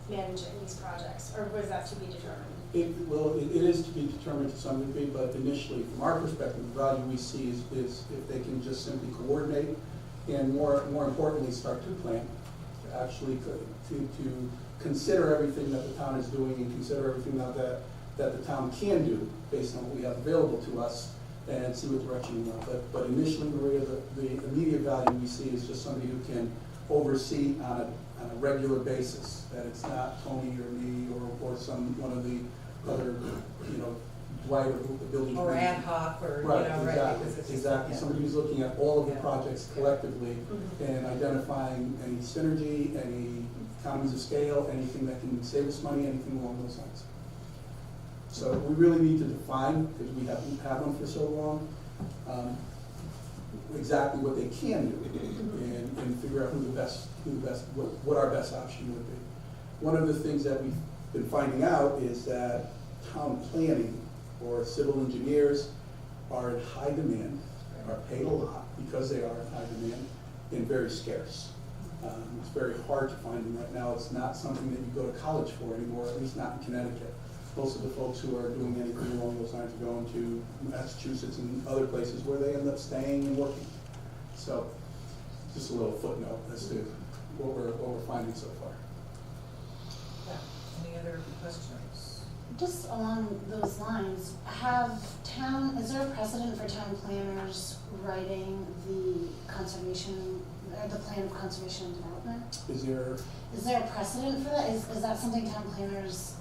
managing these projects, or was that to be determined? It is to be determined to some degree, but initially, from our perspective, the value we see is if they can just simply coordinate and more importantly, start to plan, to actually to consider everything that the town is doing and consider everything that the town can do based on what we have available to us and see what direction we want. But initially, Maria, the immediate value we see is just somebody who can oversee on a regular basis, that it's not Tony or me or one of the other, Dwight or the building. Or ad hoc, or, Right, right, exactly, because it's just. exactly. yeah. Somebody who's looking at all of the Yeah. projects collectively and identifying any synergy, any economies of scale, anything that can save us money, anything along those lines. So we really need to define, because we haven't had one for so long, exactly what they can do and figure out what our best option would be. One of the things that we've been finding out is that town planning or civil engineers are in high demand, are paid a lot because they are in high demand and very scarce. It's very hard to find them right now. It's not something that you go to college for anymore, at least not in Connecticut. Most of the folks who are doing anything along those lines are going to Massachusetts and other places where they end up staying and working. So, just a little footnote as to what we're finding so far. Yeah. Any other questions? Just along those lines, is there a precedent for town planners writing the plan of conservation and development? Is there, Is there a precedent for that? Is that something town planners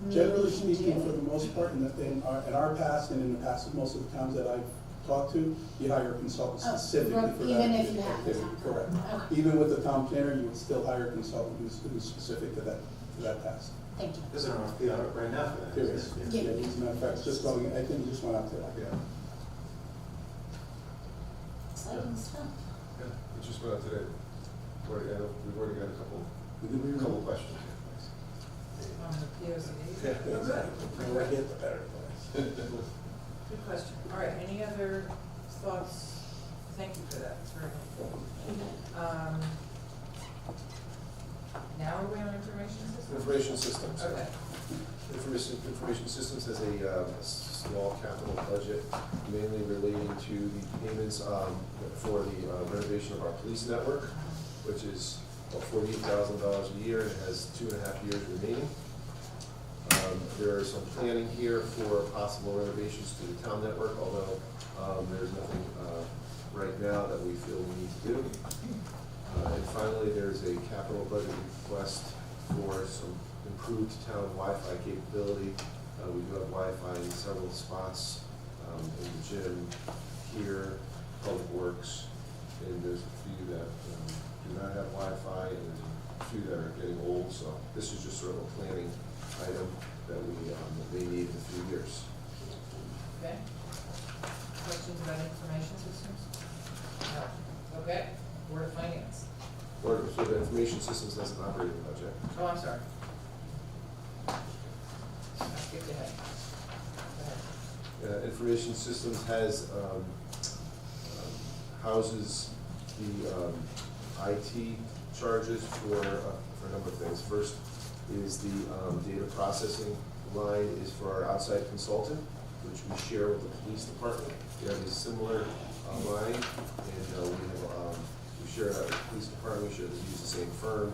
generally maybe can speaking, do? for the most part, in our past and in the past of most of the towns that I've talked to, you hire a consultant Oh, specifically for that. even if you have the town planner? Correct. Okay. Even with the town planner, you would still hire a consultant who's specific to that task. Thank you. There's an RFP out right now for that. There is. Yeah. Yeah, as a matter of fact, it's just going, I think it just went out today. Yeah, Exciting stuff. yeah, it just went out today. We've already got a couple questions. On the POC? Yeah. Oh, good. The more I get, the better. Good question. All right, any other thoughts? Thank you for that, it's very helpful. Now are we on information systems? Information systems. Okay. Information systems has a small capital budget, mainly relating to the payments for the renovation of our police network, which is about $48,000 a year and has 2.5 years remaining. There is some planning here for possible renovations to the town network, although there's nothing right now that we feel we need to do. And finally, there's a capital budget request for some improved town Wi-Fi capability. We do have Wi-Fi in several spots, in the gym, here, Public Works, and there's a few that do not have Wi-Fi, and there's a few that are getting old, so this is just sort of a planning item that we may need in a few years. Okay. Questions about information systems? No. Okay. Board of Finance. So the information systems has an operating budget. Oh, I'm sorry. I skipped ahead. Go ahead. Information systems has, houses the IT charges for a number of things. First is the data processing line is for our outside consultant, which we share with the police department. We have a similar line, and we share that with the police department. We use the same firm,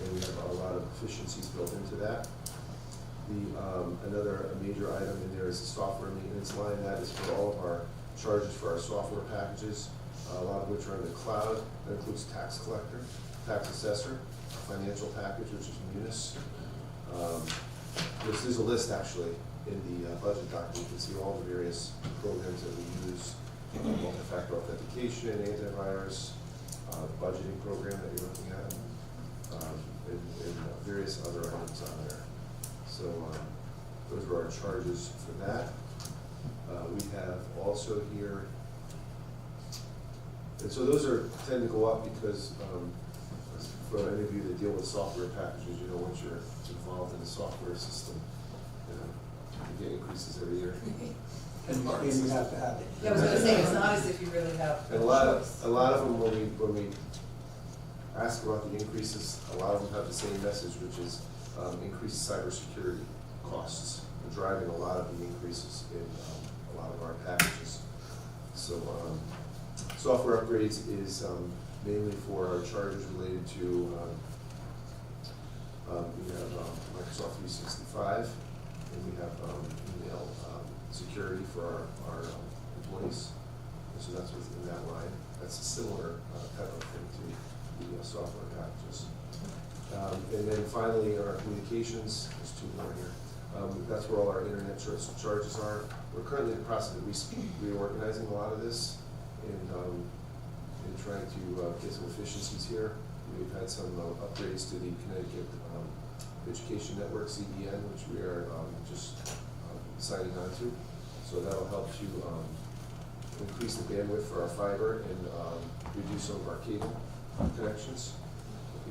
and we have a lot of efficiencies built into that. Another major item in there is the software maintenance line. That is for all of our charges for our software packages, a lot of which are in the cloud. That includes tax collector, tax assessor, financial package, which is Munis. There's a list actually in the budget document. You can see all the various programs that we use, multi-factor authentication, antivirus, budgeting program that you're looking at, and various other items on there. So those are our charges for that. We have also here, and so those tend to go up because for any of you that deal with software packages, you know, once you're involved in the software system, you get increases every year. And you have to have it. Yeah, I was gonna say, it's not as if you really have And a lot of them, when we ask about the increases, a lot of them have the same message, which is increased cybersecurity costs are driving a lot of the increases in a lot of our packages. So software upgrades is mainly for our charges related to we have Microsoft 365, and we have email security for our employees. So that's within that line. That's a similar type of thing to the software packages. And then finally, our communications, there's two more here. That's where all our internet charges are. We're currently in the process of reorganizing a lot of this and trying to get some efficiencies here. We've had some upgrades to the Connecticut Education Network, CEN, which we are just signing on to. So that'll help to increase the bandwidth for our fiber and reduce some of our cable connections,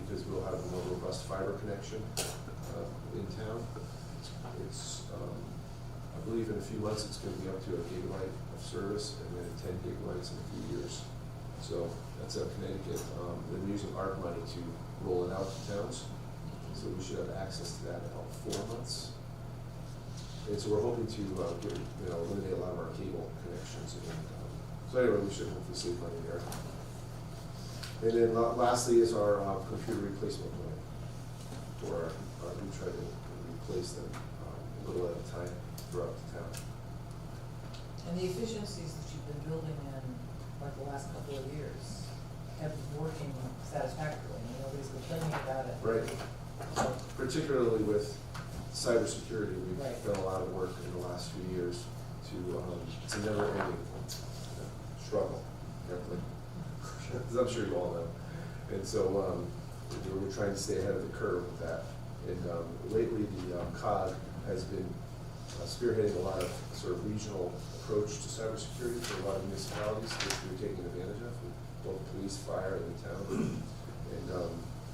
because we'll have a more robust fiber connection in town. It's, I believe in a few months it's going to be up to 1 gigabyte of service, and then 10 gigabytes in a few years. So that's up Connecticut. They're using ARP money to roll it out to towns. So we should have access to that in about 4 months. And so we're hoping to eliminate a lot of our cable connections. And, so anyway, we should hopefully save money there. And then lastly is our computer replacement plan, where we try to replace them a little at a time throughout the town. And the efficiencies that you've been building in, like the last couple of years, have been working satisfactorily. Nobody's complaining about it. Right. Particularly with cybersecurity, we've Right. done a lot of work in the last few years to, it's a never-ending struggle, frankly. As I'm sure you all know. And so we're trying to stay ahead of the curve with that. And lately, the COG has been spearheading a lot of sort of regional approach to cybersecurity for a lot of municipalities, which we're taking advantage of, with both police, fire, and the town.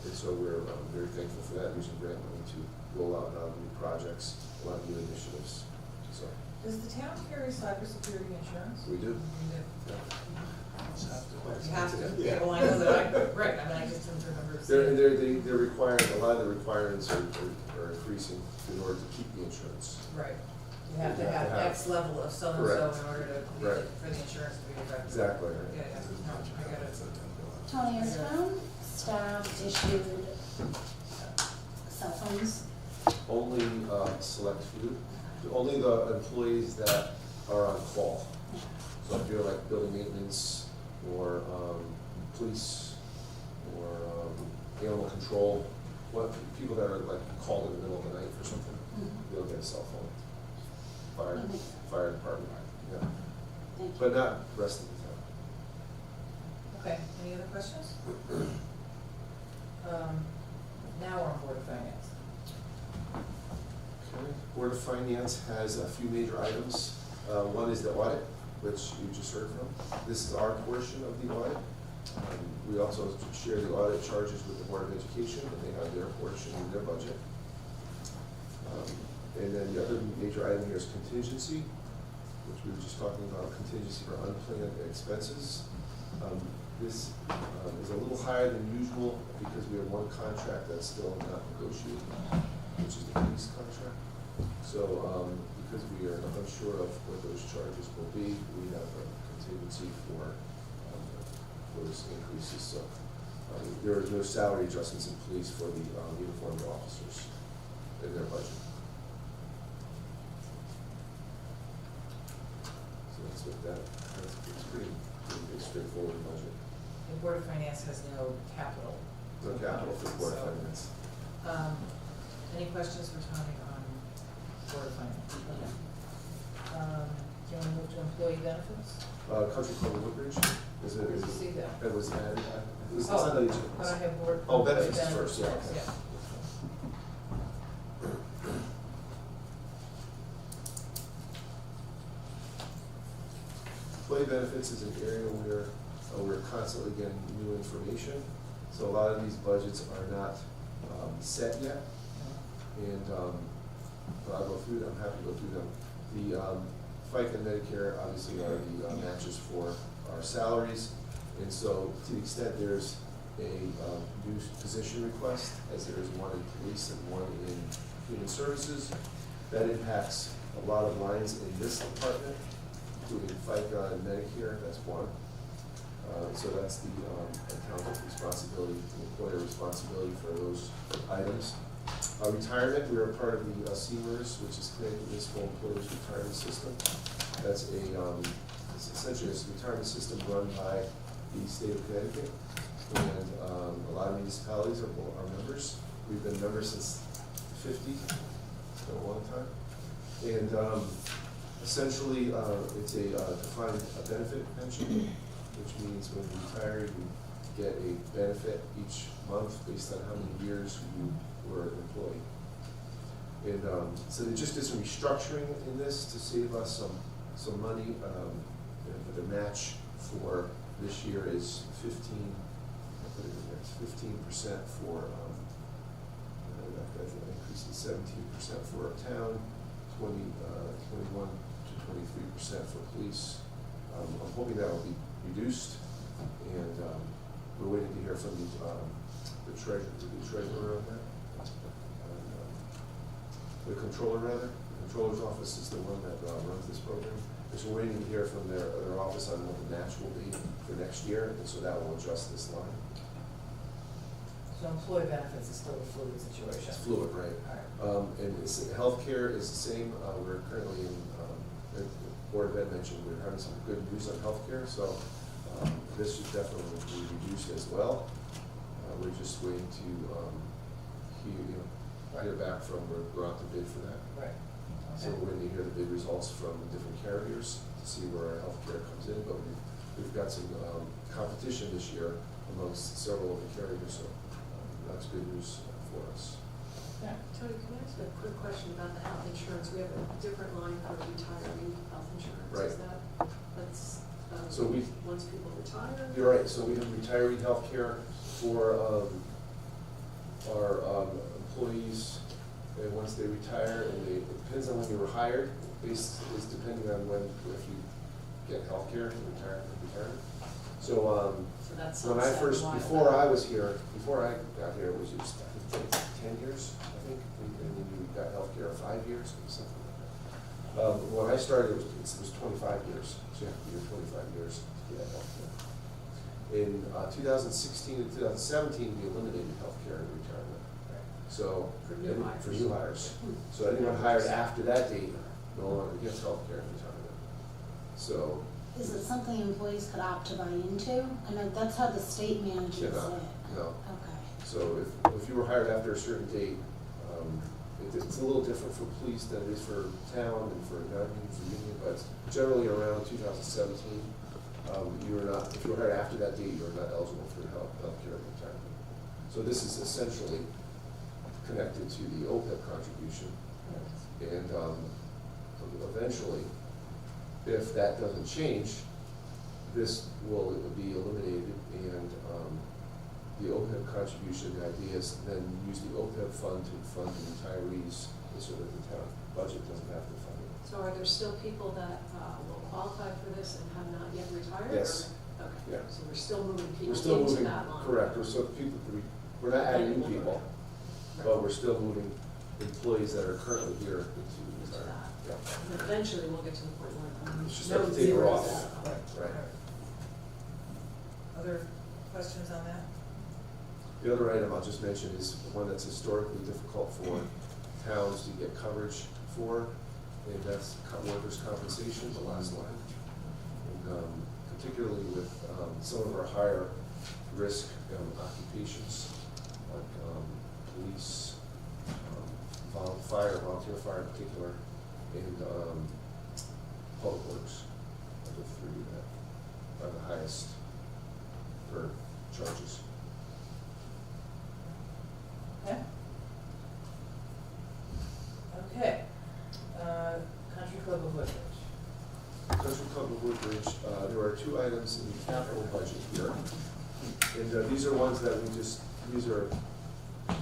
And so we're very thankful for that, using grant money to roll out new projects, a lot of new initiatives. So Does the town carry cybersecurity insurance? we do. You do. Yeah. You have to. Yeah. Well, I know that right, I mean, I just didn't remember. seeing- They're required, a lot of the requirements are increasing in order to keep the insurance. Right. You have to You have have to have- X level of so-and-so Correct. in order to, Right. for the insurance to be effective. Exactly, right. Yeah, yeah, no, I got it. Tony, is town staff issued cell phones? Only select few, only the employees that are on call. So if you're like building maintenance or police or animal control, people that are like called in the middle of the night for something, they'll get a cell phone. Okay. Fire department, yeah. Thank you. But not the rest of the town. Okay, any other questions? Now we're on Board of Finance. Okay. Board of Finance has a few major items. One is the audit, which you just heard from. This is our portion of the audit. We also share the audit charges with the Board of Education, and they have their portion in their budget. And then the other major item here is contingency, which we were just talking about, contingency for unplanned expenses. This is a little higher than usual because we have one contract that's still not negotiated, which is the police contract. So because we are unsure of what those charges will be, we have a contingency for those increases. So there are no salary adjustments in police for the uniformed officers in their budget. it's pretty big, straightforward budget. The Board of Finance has no capital. No capital for Board of So, Finance. Any questions for Tony on Board of Finance? Okay. Do you want to move to employee benefits? Country Club Woodbridge, is it? Where did you see that? It was added, it's Oh, on the agenda. But I have board. Oh, employee benefits first, yeah, okay. Yeah. Employee benefits is an area where we're constantly getting new information. So a lot of these budgets are not set yet. And but I'll go through them, I'm happy to go through them. The FICA and Medicare obviously are the matches for our salaries. And so to the extent there's a new position request, as there is one in police and one in human services, that impacts a lot of lines in this department, including FICA and Medicare, that's one. So that's the accountant's responsibility, the employer responsibility for those items. Retirement, we are part of the CMERS, which is Connecticut Municipal Employees Retirement System. That's it's essentially a retirement system run by the state of Connecticut. And a lot of municipalities are members. We've been members since the 50s, it's been a long time. And essentially, it's a defined benefit pension, which means when you retire, you get a benefit each month based on how many years you were an employee. And so they just did some restructuring in this to save us some money. The match for this year is 15% for, that increases 17% for our town, 21 to 23% for police. I'm hoping that will be reduced, and we're waiting to hear from the treasurer on that. The controller rather. The controller's office is the one that runs this program. And so we're waiting to hear from their office on what the match will be for next year, and so that will adjust this line. So employee benefits is still a fluid situation. It's fluid, right? All right. And healthcare is the same. We're currently in, the Board of Ed mentioned we're having some good news on healthcare, so this should definitely be reduced as well. We're just waiting to hear back from, we're out to bid for that. Right. So Okay. we're going to hear the bid results from different carriers to see where our healthcare comes in, but we've got some competition this year amongst several of the carriers, so that's good news for us. Yeah. Tony, can I ask a quick question about the health insurance? We have a different line for retiree health insurance. Right. Is that's, So once people retire? You're right, so we have retiree healthcare for our employees, and once they retire, and it depends on when you were hired, is depending on if you get healthcare in retirement. So So that's when I sunset first, a while before back. I got here, it was just, I think, 10 years, I think, and then you got healthcare 5 years, or something like that. When I started, it was 25 years, so you have to be here 25 years to get healthcare. In 2016 and 2017, we eliminated healthcare in retirement. So, For new hires. for new hires. So anyone hired after that date no longer gets healthcare in retirement. So, Is it something employees could opt to buy into? I know that's how the state manages it. cannot, no. Okay. So if you were hired after a certain date, it's a little different for police than it is for town and for non-union, for union, but generally around 2017, you are not, if you were hired after that date, you're not eligible for healthcare in retirement. So this is essentially connected to the OPEB contribution. And eventually, if that doesn't change, this will be eliminated, and the OPEB contribution, the idea is then use the OPEB fund to fund the retirees so that the town budget doesn't have to fund it. So are there still people that will qualify for this and have not yet retired? Yes. Or- Okay. Yeah. So we're still moving We're people still into moving, that line? correct, we're not adding new people, but we're still moving employees that are currently here into Into retirement. that. Yeah. And eventually we'll get to the point where It's just no have to taper zeros off. out. Right. Other questions on that? The other item I'll just mention is one that's historically difficult for towns to get coverage for, and that's workers' compensation, the last line. particularly with some of our higher risk occupations, like police, volunteer fire in particular, and public works are the three that are the highest per charges. Okay. Okay. Country Club of Woodbridge. Country Club of Woodbridge, there are two items in the capital budget here. And these are ones that we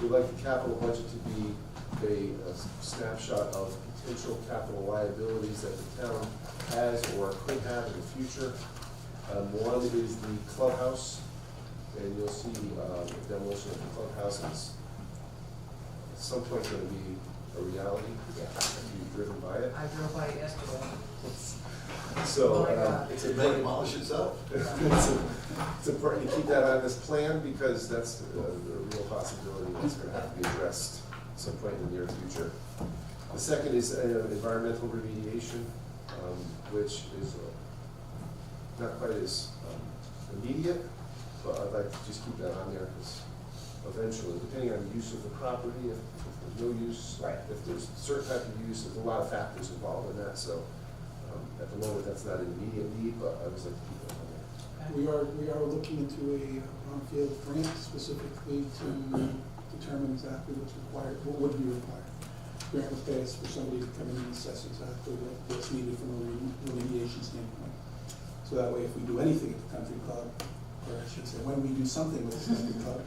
like the capital budget to be a snapshot of potential capital liabilities that the town has or could have in the future. One is the clubhouse, and you'll see the demolition of the clubhouse is at some point going to be a reality. Yeah. If you've driven by it. I drove by it yesterday. So, Oh my God. it's It may demolish itself. it's important to keep that on this plan because that's a real possibility that's going to have to be addressed at some point in the near future. The second is environmental remediation, which is not quite as immediate, but I'd like to just keep that on there because eventually, depending on the use of the property, if there's no use, Right. if there's a certain type of use, there's a lot of factors involved in that. So at the moment, that's not an immediate need, but I would like to keep it on there. We are looking into a brownfield grant specifically to determine exactly what's required, what would be required. Grant was passed for somebody to come in and assess exactly what's needed from a remediation standpoint. So that way, if we do anything at the country club, or I should say, when we do something with the country club,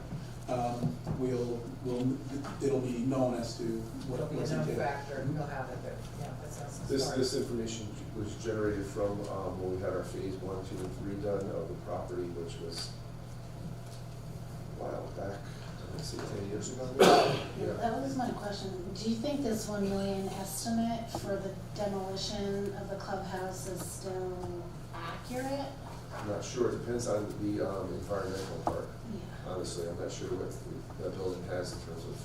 it'll be known as to It'll be a what's known entailed. factor, you'll have it there, yeah, that sounds smart. This information was generated from when we had our phase 1, 2, and 3 done of the property, which was a while back, let's say 10 years ago. Yeah, that was my question. Do you think this $1 million estimate for the demolition of the clubhouse is still accurate? I'm not sure, it depends on the environmental part. Yeah. Honestly, I'm not sure what that building has in terms of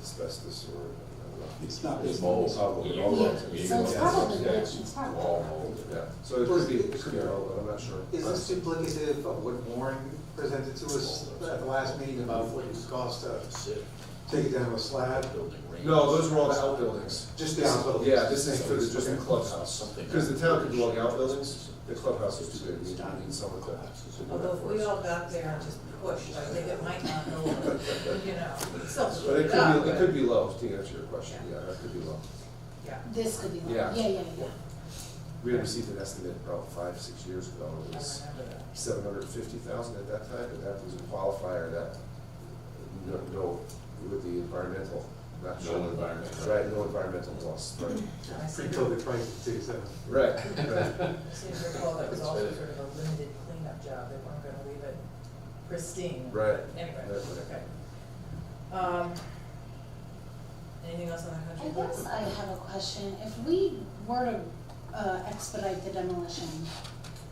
asbestos or, I don't know. It's not. It's mold. Probably Yeah. all Yeah, of it. so it's probably good, Yeah. it's probably. All mold. Yeah, so it could be, but I'm not sure. Is this duplicative of what Warren presented to us at the last meeting about what it would cost to take it down to a slab? No, those were all the outbuildings. Just the outbuildings? Yeah, this is for just the Okay. clubhouse. Because the town could do all the outbuildings, the clubhouse is too big, we need someone to do Although that if for we us. all got there and just pushed, I think it might not go over, you know. But it could be low, to answer your question, yeah, that could be low. Yeah, This could be, Yeah. yeah. We had received an estimate about 5-6 years ago, it I was remember that. 750,000 at that time, and that was a qualifier that, no, with the environmental, not No sure. environmental. Right, no environmental costs, right. I seem to Pre-COVID price, 6-7. Right, right. recall that was also sort of a limited cleanup job, they weren't gonna leave it pristine. Right. But Anyway, Right. okay. Anything else on the I country club? guess I have a question. If we were to expedite the demolition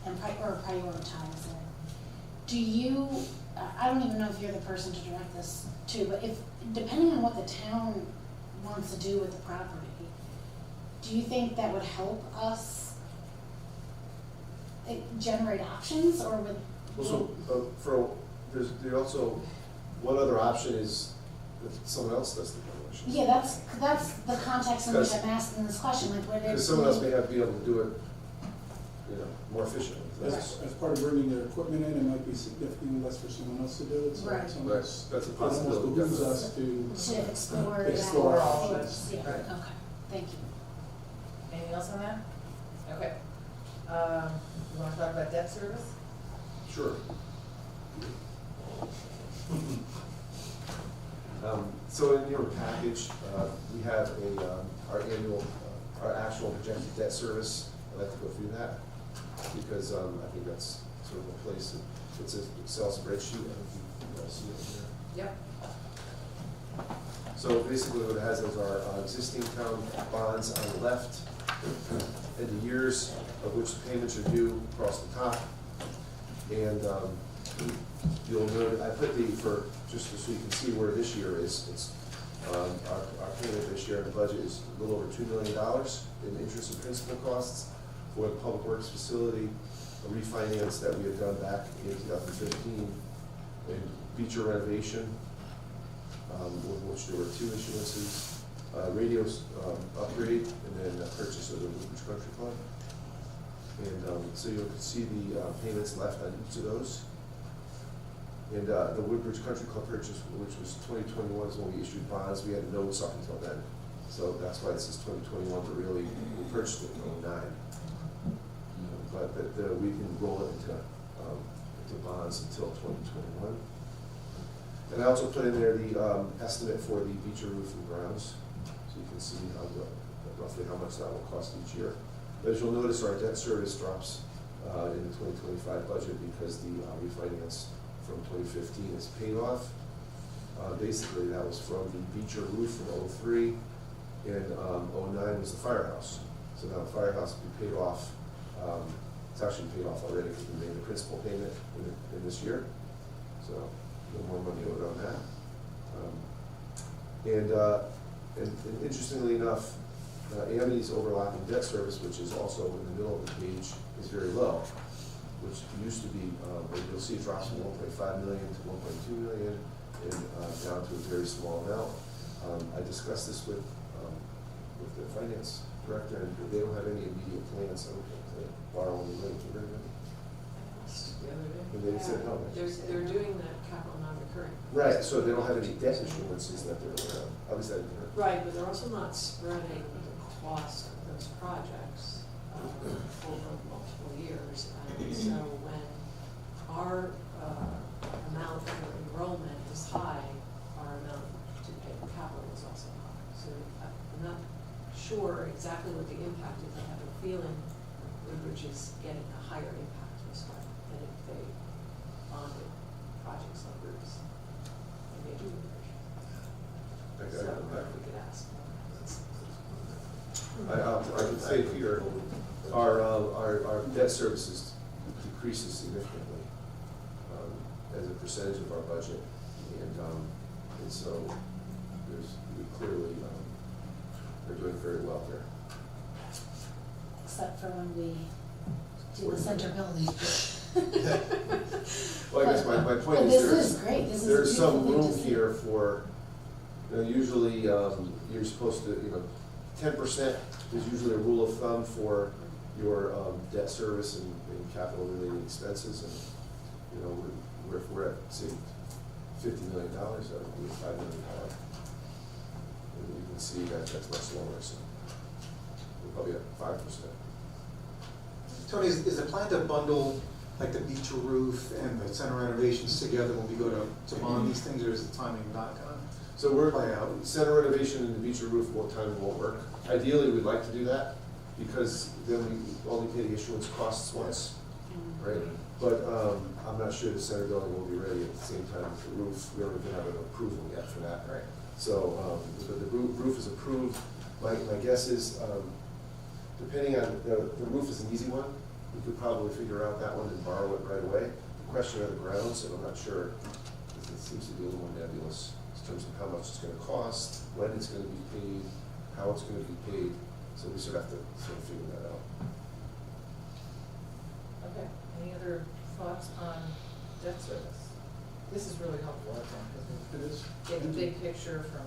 and or prioritize it, do you, I don't even know if you're the person to direct this to, but if, depending on what the town wants to do with the property, do you think that would help us generate options, or would? Well, so, there also, one other option is if someone else does the demolition. Yeah, that's the context in which I'm asking this question, like whether. Because someone else may be able to do it, more efficiently. As part of bringing their equipment in, it might be significantly less for someone else to do it, so Right. someone Right, else. that's a It almost possibility, behooves definitely. us to. To explore that. Explore all of options. it. Yeah, Right. okay, thank you. Anything else on that? Okay. You wanna talk about debt service? Sure. So in your package, we have our annual, our actual projected debt service. I'd like to go through that because I think that's sort of a place, it's an Excel spreadsheet. I think you guys see it here. Yep. So basically what it has is our existing town bonds on the left and the years of which the payments are due across the top. And you'll note, I put just so you can see where this year is, it's, our payment this year in the budget is a little over $2 million in interest and principal costs for the public works facility a refinance that we had done back in 2015, and feature renovation, with which there were 2 issuances, radios upgrade, and then purchase of the Woodbridge Country Club. And so you can see the payments left on each of those. And the Woodbridge Country Club purchase, which was 2021, is when we issued bonds. We had notes up until then. So that's why it says 2021, but really we purchased it in 2009. But we can roll it into bonds until 2021. And I also put in there the estimate for the Beecher roof and grounds, so you can see roughly how much that will cost each year. But as you'll notice, our debt service drops in the 2025 budget because the refinance from 2015 is paid off. Basically, that was from the Beecher roof in 03, and 09 was the firehouse. So now the firehouse will be paid off. It's actually paid off already because we made the principal payment in this year. So no more money owed on that. And interestingly enough, Amity's overlapping debt service, which is also in the middle of the page, is very low, which used to be, you'll see it drops from 1.5 million to 1.2 million, and down to a very small amount. I discussed this with the finance director, and they don't have any immediate plans to borrow any money from everybody. The other day. And they said no. They're doing that capital non-recurring. Right, so they don't have any debt issuances that they're aware of. At least I didn't hear. Right, but they're also not spreading the cost of those projects over multiple years. And so when our amount for enrollment is high, our amount to pay for capital is also high. So I'm not sure exactly what the impact is. I have a feeling Woodbridge is getting a higher impact this way than if they bonded projects like roofs. And they do Woodbridge. So we could ask. I can say here, our debt services decreases significantly as a percentage of our budget, and so we clearly are doing very well there. Except for when we do the center building. Well, I guess my point But is this is great, this is there's some beautiful room to see. here for, usually you're supposed to, 10% is usually a rule of thumb for your debt service and capital related expenses, and if we're at say $50 million, that would be $5 million. And you can see that's much lower, so we're probably at 5%. Tony, is the plan to bundle like the Beecher roof and the center renovations together when we go to bond these things, or is the timing not gonna? So we're Play out. center renovation and the Beecher roof timing won't work. Ideally, we'd like to do that because then we only pay the issuance costs once, right? But I'm not sure the center building will be ready at the same time as the roof. We don't even have an approval yet for that. Right. So the roof is approved. My guess is, depending on, the roof is an easy one. We could probably figure out that one and borrow it right away. The question of the grounds, and I'm not sure, because it seems to be a little more nebulous in terms of how much it's going to cost, when it's going to be paid, how it's going to be paid. So we sort of have to figure that out. Okay, any other thoughts on debt service? This is really helpful, I think, It is. because we get the big picture from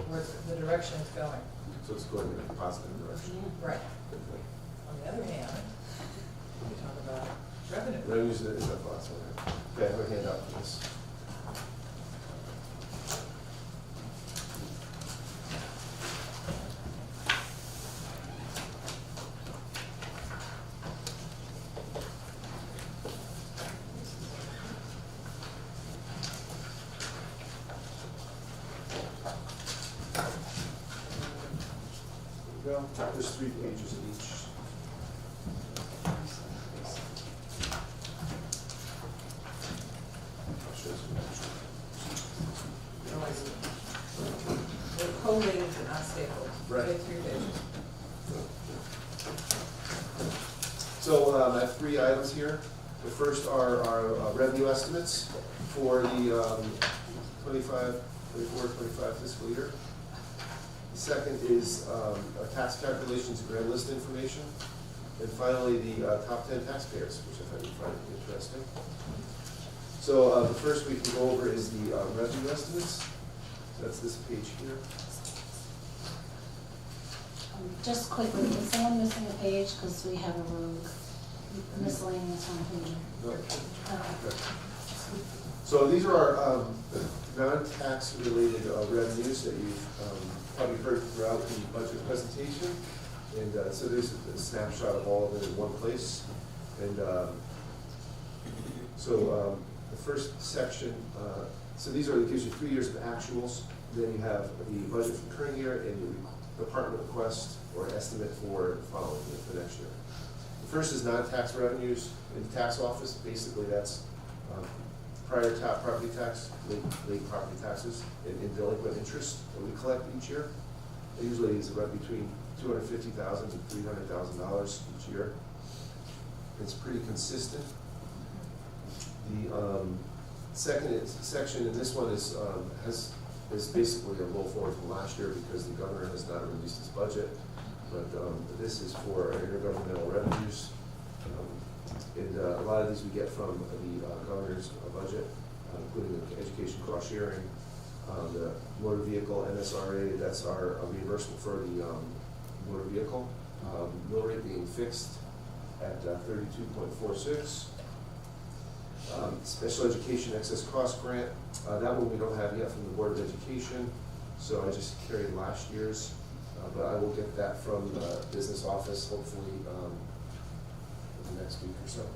where the direction it's going. So it's going in a positive direction. Right. On the other hand, we talk about revenue. Revenues is our last one. Okay, I have a handout for this. There we go. There's 3 pages of each. They're collated and not stapled. Right. Take 3 pages. So I have 3 items here. The first are our revenue estimates for the 24-25 fiscal year. The second is our tax calculations and grand list information. And finally, the top 10 taxpayers, which I thought you'd find interesting. So the first we can go over is the revenue estimates. So that's this page here. Just quickly, is someone missing a page, because we have a rogue miscellaneous on page? No. Okay. So these are our non-tax related revenues that you've probably heard throughout the budget presentation. And so there's a snapshot of all of it in one place. And the first section, so these are, it gives you 3 years of actuals. Then you have the budget for the current year and the department request or estimate for the following year, for next year. The first is non-tax revenues in the tax office. Basically, that's prior property tax, late property taxes, and delinquent interest that we collect each year. It usually is about between $250,000 and $300,000 each year. It's pretty consistent. The second section in this one is basically a roll forward from last year because the governor has not released his budget. But this is for intergovernmental revenues. And a lot of these we get from the governor's budget, including the education cost sharing, the motor vehicle MSRA, that's our reimbursement for the motor vehicle. Mill rate being fixed at 32.46. Special education excess cost grant, that one we don't have yet from the Board of Education, so I just carried last year's, but I will get that from the business office hopefully in the next week or so.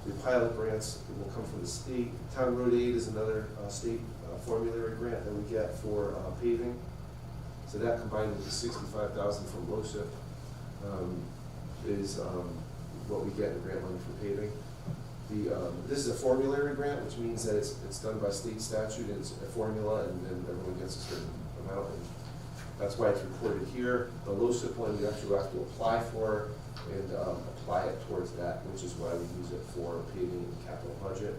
The pilot grants will come from the state. Town Road Aid is another state formulary grant that we get for paving. So that combined with the $65,000 from LoCIP is what we get in grant money for paving. This is a formulary grant, which means that it's done by state statute, and it's a formula, and then everyone gets a certain amount, and that's why it's reported here. The LoCIP one, you actually have to apply for and apply it towards that, which is why we use it for paving and capital budget.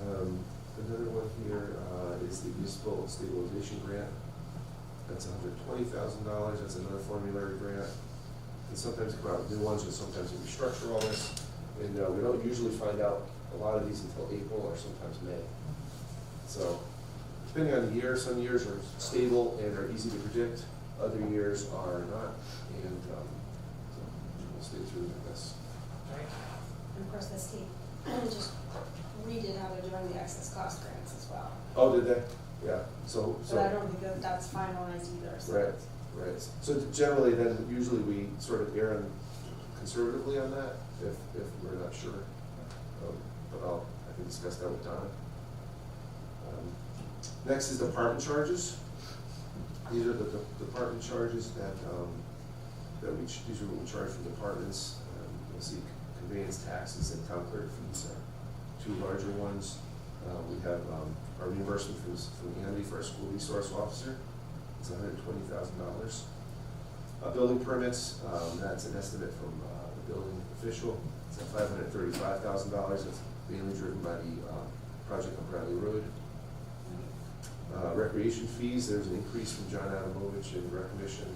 Another one here is the municipal stabilization grant. That's $120,000. That's another formulary grant. And sometimes come out with new ones, and sometimes we restructure all this. And we don't usually find out a lot of these until April or sometimes May. So depending on the year, some years are stable and are easy to predict. Other years are not. And so we'll stay through this. Right. And of course, the state just redid how they're doing the excess cost grants as well. Oh, did they? Yeah. So. But I don't think that's finalized either. So Right. Right. So generally, then usually we sort of err conservatively on that if we're not sure. But I can discuss that with Donna. Next is department charges. These are the department charges that these are what we charge for departments. You'll see conveyance taxes and town clerk fees are two larger ones. We have our reimbursement from Andy for our school resource officer. It's $120,000. Building permits, that's an estimate from the building official. It's at $535,000. That's mainly driven by the project on Bradley Road. Recreation fees, there's an increase from John Adamovich in recognition,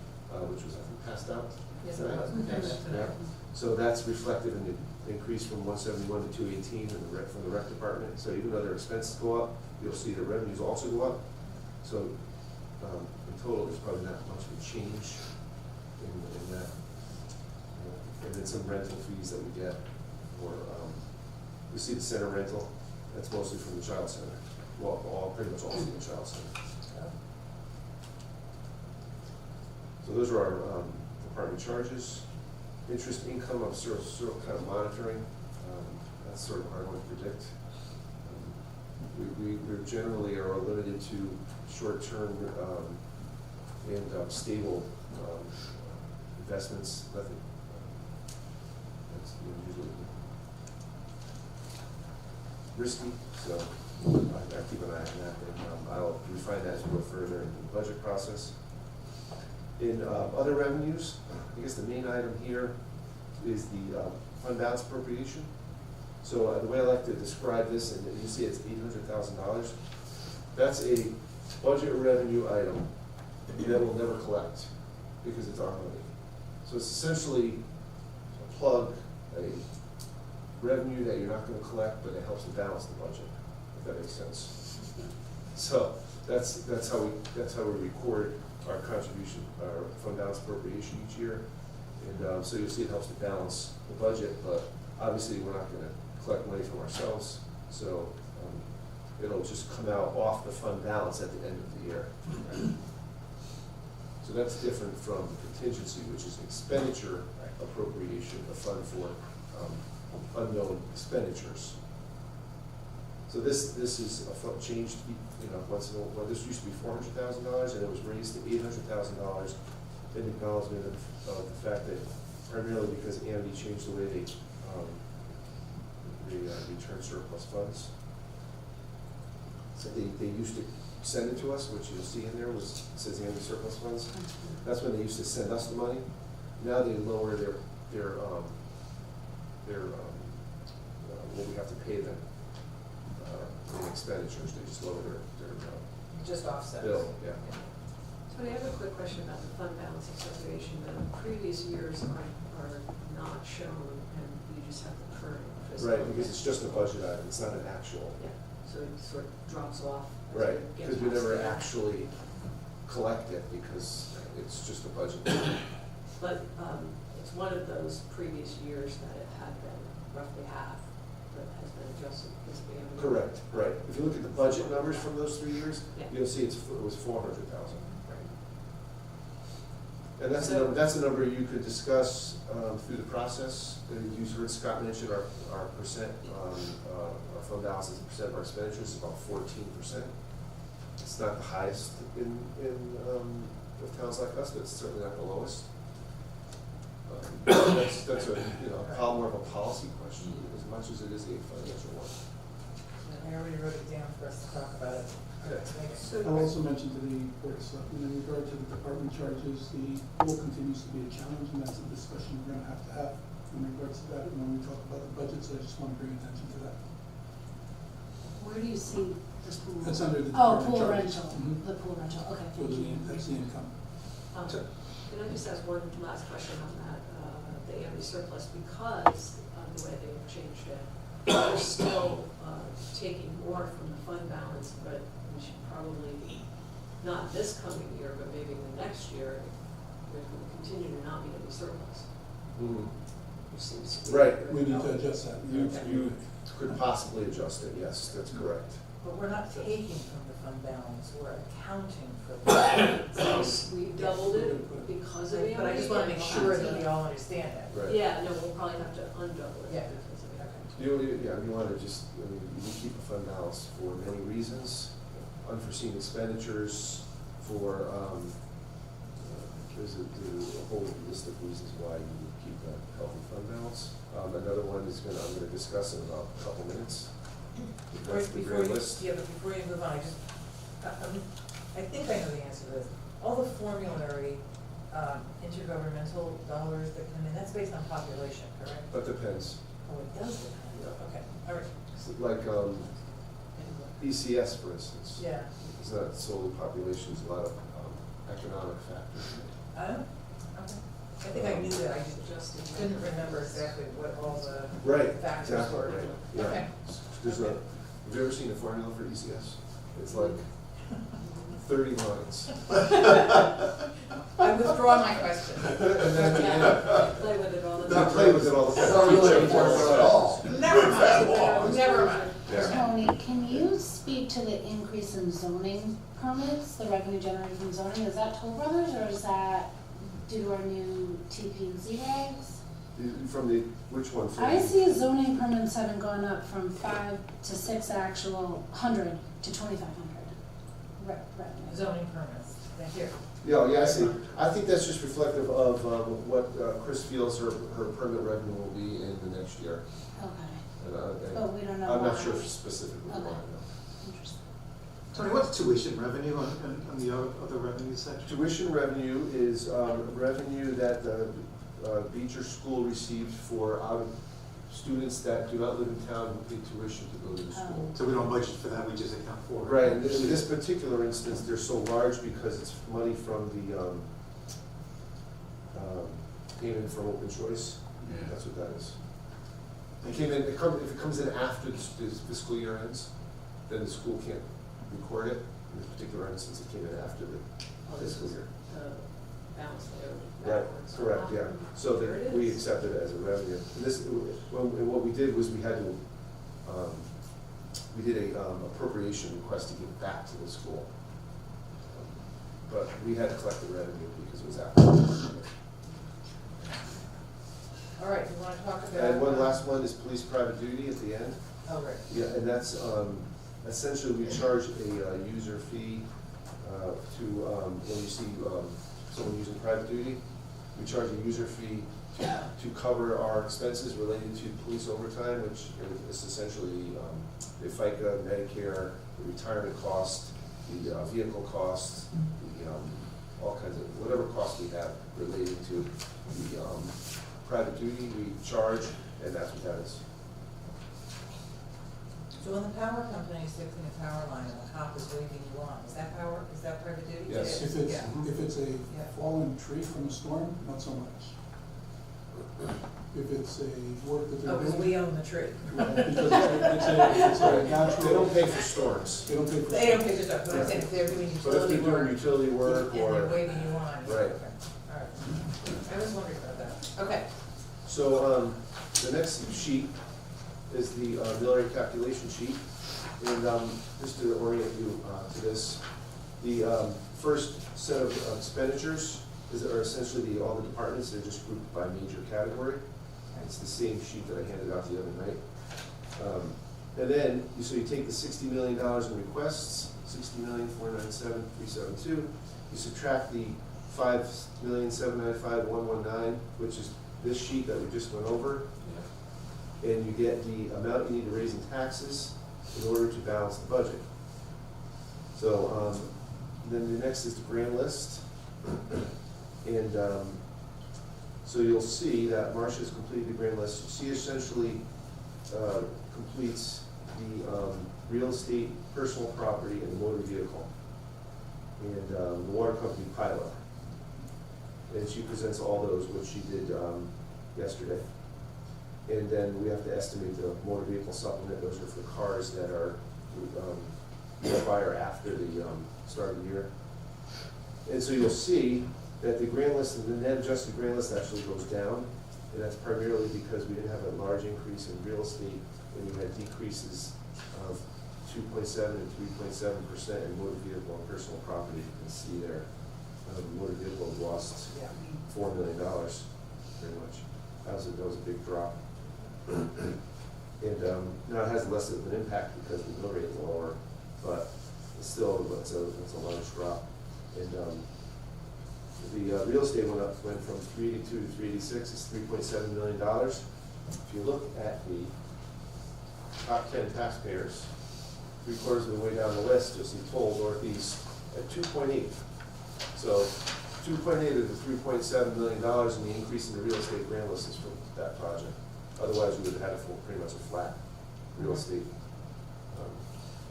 which was, I think, passed out. Yes, it was. Yeah. So that's reflected in the increase from 171 to 218 from the rec department. So even though their expenses go up, you'll see the revenues also go up. So in total, there's probably not much of a change in that. And then some rental fees that we get, or we see the center rental. That's mostly from the child center. Well, pretty much all from the child center. So those are our department charges. Interest income, I'm sort of kind of monitoring. That's sort of a hard one to predict. We generally are limited to short-term and stable investments. Nothing. That's usually risky, so I keep an eye on that, and I'll refine that as we go further in the budget process. In other revenues, I guess the main item here is the fund balance appropriation. So the way I like to describe this, and you see it's $800,000. That's a budget revenue item that we'll never collect. because it's our money. So it's essentially a plug, a revenue that you're not gonna collect, but it helps to balance the budget, if that makes sense. So that's how we record our contribution, our fund balance appropriation each year. And so you'll see it helps to balance the budget, but obviously we're not gonna collect money from ourselves, so it'll just come out off the fund balance at the end of the year. So that's different from contingency, which is an expenditure appropriation, a fund for unknown expenditures. So this is a fund changed, once in a while. This used to be $400,000 and it was raised to $800,000 in acknowledgement of the fact that primarily because Amity changed the way they return surplus funds. So they used to send it to us, which you'll see in there it says Amity surplus funds. That's when they used to send us the money. Now they lower their what we have to pay them in expenditures. They just lower their Just offsets. bill. Yeah. So I have a quick question about the fund balance appropriation. The previous years are not shown, and you just have the current fiscal. Right, because it's just a budget item. It's not an actual. Yeah, so it sort of drops off. as Right, it gets because we never past the- actually collect it because it's just a budget. But it's one of those previous years that it had been roughly half, that has been adjusted this way. Correct, right. If you look at the budget numbers from those 3 years, Yeah. you'll see it was 400,000. Right. And So- that's a number you could discuss through the process. You heard Scott mention our percent, our fund balance as a percent of our expenditures is about 14%. It's not the highest in of towns like us, but it's certainly not the lowest. That's a more of a policy question as much as it is a financial one. I already wrote it down for us to talk about it. Okay. I'll also mention to the Board of Selectmen, in regard to the department charges, the pool continues to be a challenge, and that's a discussion we're gonna have in regards to that when we talk about the budget, so I just want to bring attention to that. Where do you see this pool? That's under the Oh, department pool charges. rental, Mhm. the pool rental, okay, So thank you. that's the income. Can I just ask one last question on that, the Amity surplus, because of the way they've changed it, they're still taking more from the fund balance, but we should probably, not this coming year, but maybe the next year, there will continue to not be any surplus, Mhm. which seems to be. Right. We need to adjust that. You could possibly adjust it, yes, that's correct. But we're not taking from the fund balance, we're accounting for the. We doubled it because of Amity. But I just wanna make sure that we all understand that. Right. Yeah, no, we'll probably have to undouble it Yeah. because of Amity. You want to just, you keep a fund balance for many reasons, unforeseen expenditures, for, there's a whole list of reasons why you would keep a healthy fund balance. Another one I'm gonna discuss in about a couple minutes. That's the Before grand you, list. yeah, but before you move on, I think I know the answer to this. All the formulary, intergovernmental dollars that come in, that's based on population, correct? That depends. Oh, it does depend, okay, all right, So like, ECS, for instance. yeah. It's not solely population, it's a lot of economic factors. Oh, okay. I think I knew that, I just couldn't remember exactly what all the Right, factors exactly, were. right, yeah. Okay. There's have you ever seen a formula for ECS? It's like 30 lines. I withdraw my question. And then, Yeah, play with it all the I time. play with it all the time. It's not really a formula at all. Never mind, never mind. Yeah. Tony, can you speak to the increase in zoning permits, the revenue generated from zoning? Is that Toll Brothers or is that due to our new TP&Z regs? From the, which one? From I the- see zoning permits having gone up from 5 to 6 actual 100 to 2,500 revenue. Zoning permits, thank you. Yeah, I see. I think that's just reflective of what Chris feels her permit revenue will be in the next year. Okay, And but we don't know I'm not why. sure specifically why, Okay. no. Interesting. Tony, what's tuition revenue on the other revenue section? Tuition revenue is revenue that the Beecher School received for students that do not live in town who pay tuition to go to the school. So we don't budget for that, we just account for it. Right, and in this particular instance, they're so large because it's money from payment from open choice. Yeah. That's what that is. It came in, if it comes in after the fiscal year ends, then the school can't record it. In this particular instance, it came in after the fiscal year. The balance there Right, backwards. correct, yeah. So There it that we is. accepted it as a revenue. And this, and what we did was we had to, we did a appropriation request to give back to the school. But we had to collect the revenue because it was after. All right, you wanna talk about? And one last one is police private duty at the end. Oh, right. Yeah, and that's, essentially, we charge a user fee to, when you see someone using private duty, we charge a user fee to cover our expenses related to police overtime, which is essentially the FICA, Medicare, the retirement cost, the vehicle cost, the, all kinds of, whatever costs we have related to the private duty, we charge, and that's what that is. So when the power company is fixing a power line and the cop is waving you on, is that private duty? Yes. It is? If it's, Yeah. if it's a Yeah. fallen tree from a storm, not so much. If it's a work that they're Oh, because doing. we own the tree. Right, because it's a natural. They don't pay for storms. They don't pay for. They don't pay for stuff, but I'm saying if they're doing But if utility they're doing work utility work and they're or, waving you on. Right. Okay, all right. I was wondering about that. Okay. so, the next sheet is the auxiliary calculation sheet. And, just to orient you, to this, the, first set of expenditures are essentially all the departments, they're just grouped by major category. It's the same sheet that I handed out the other night. And then, so you take the $60 million in requests, 60,497,372. You subtract the 5,795,119, which is this sheet that we just went over. And you get the amount you need to raise in taxes in order to balance the budget. So, then the next is the grand list. And, so you'll see that Marcia has completed the grand list. She essentially completes the real estate, personal property, and the motor vehicle, and the water company pilot. And she presents all those, which she did yesterday. And then we have to estimate the motor vehicle supplement. Those are for cars that are expire after the start of the year. And so you'll see that the grand list, the net adjusted grand list actually goes down, and that's primarily because we didn't have a large increase in real estate, and we had decreases of 2.7 and 3.7% in motor vehicle and personal property. You can see there, motor vehicle lost $4 million, pretty much. That was a big drop. And now it has less of an impact because the mill rate is lower, but still, it's a large drop. And the real estate went from 382 to 386. It's $3.7 million. If you look at the top 10 taxpayers, 3/4 of the way down the list, you'll see Toll Northeast at 2.8. So 2.8 of the $3.7 million, and the increase in the real estate grand list is from that project. Otherwise, we would have had pretty much a flat real estate.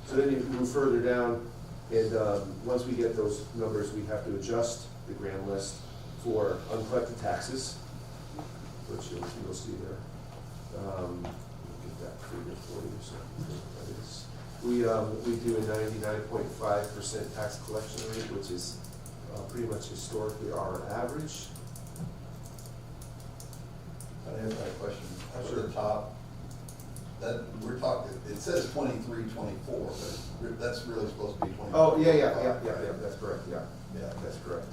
So then you move further down, and once we get those numbers, we have to adjust the grand list for uncollected taxes, which you'll see there. Get that figure for you. So that is. We do a 99.5% tax collection rate, which is pretty much historically our average. I have a question. Up at the top, that, we're talking, it says 23, 24, but that's really supposed to be 24. Oh, yeah, that's correct, yeah, Yeah, that's correct.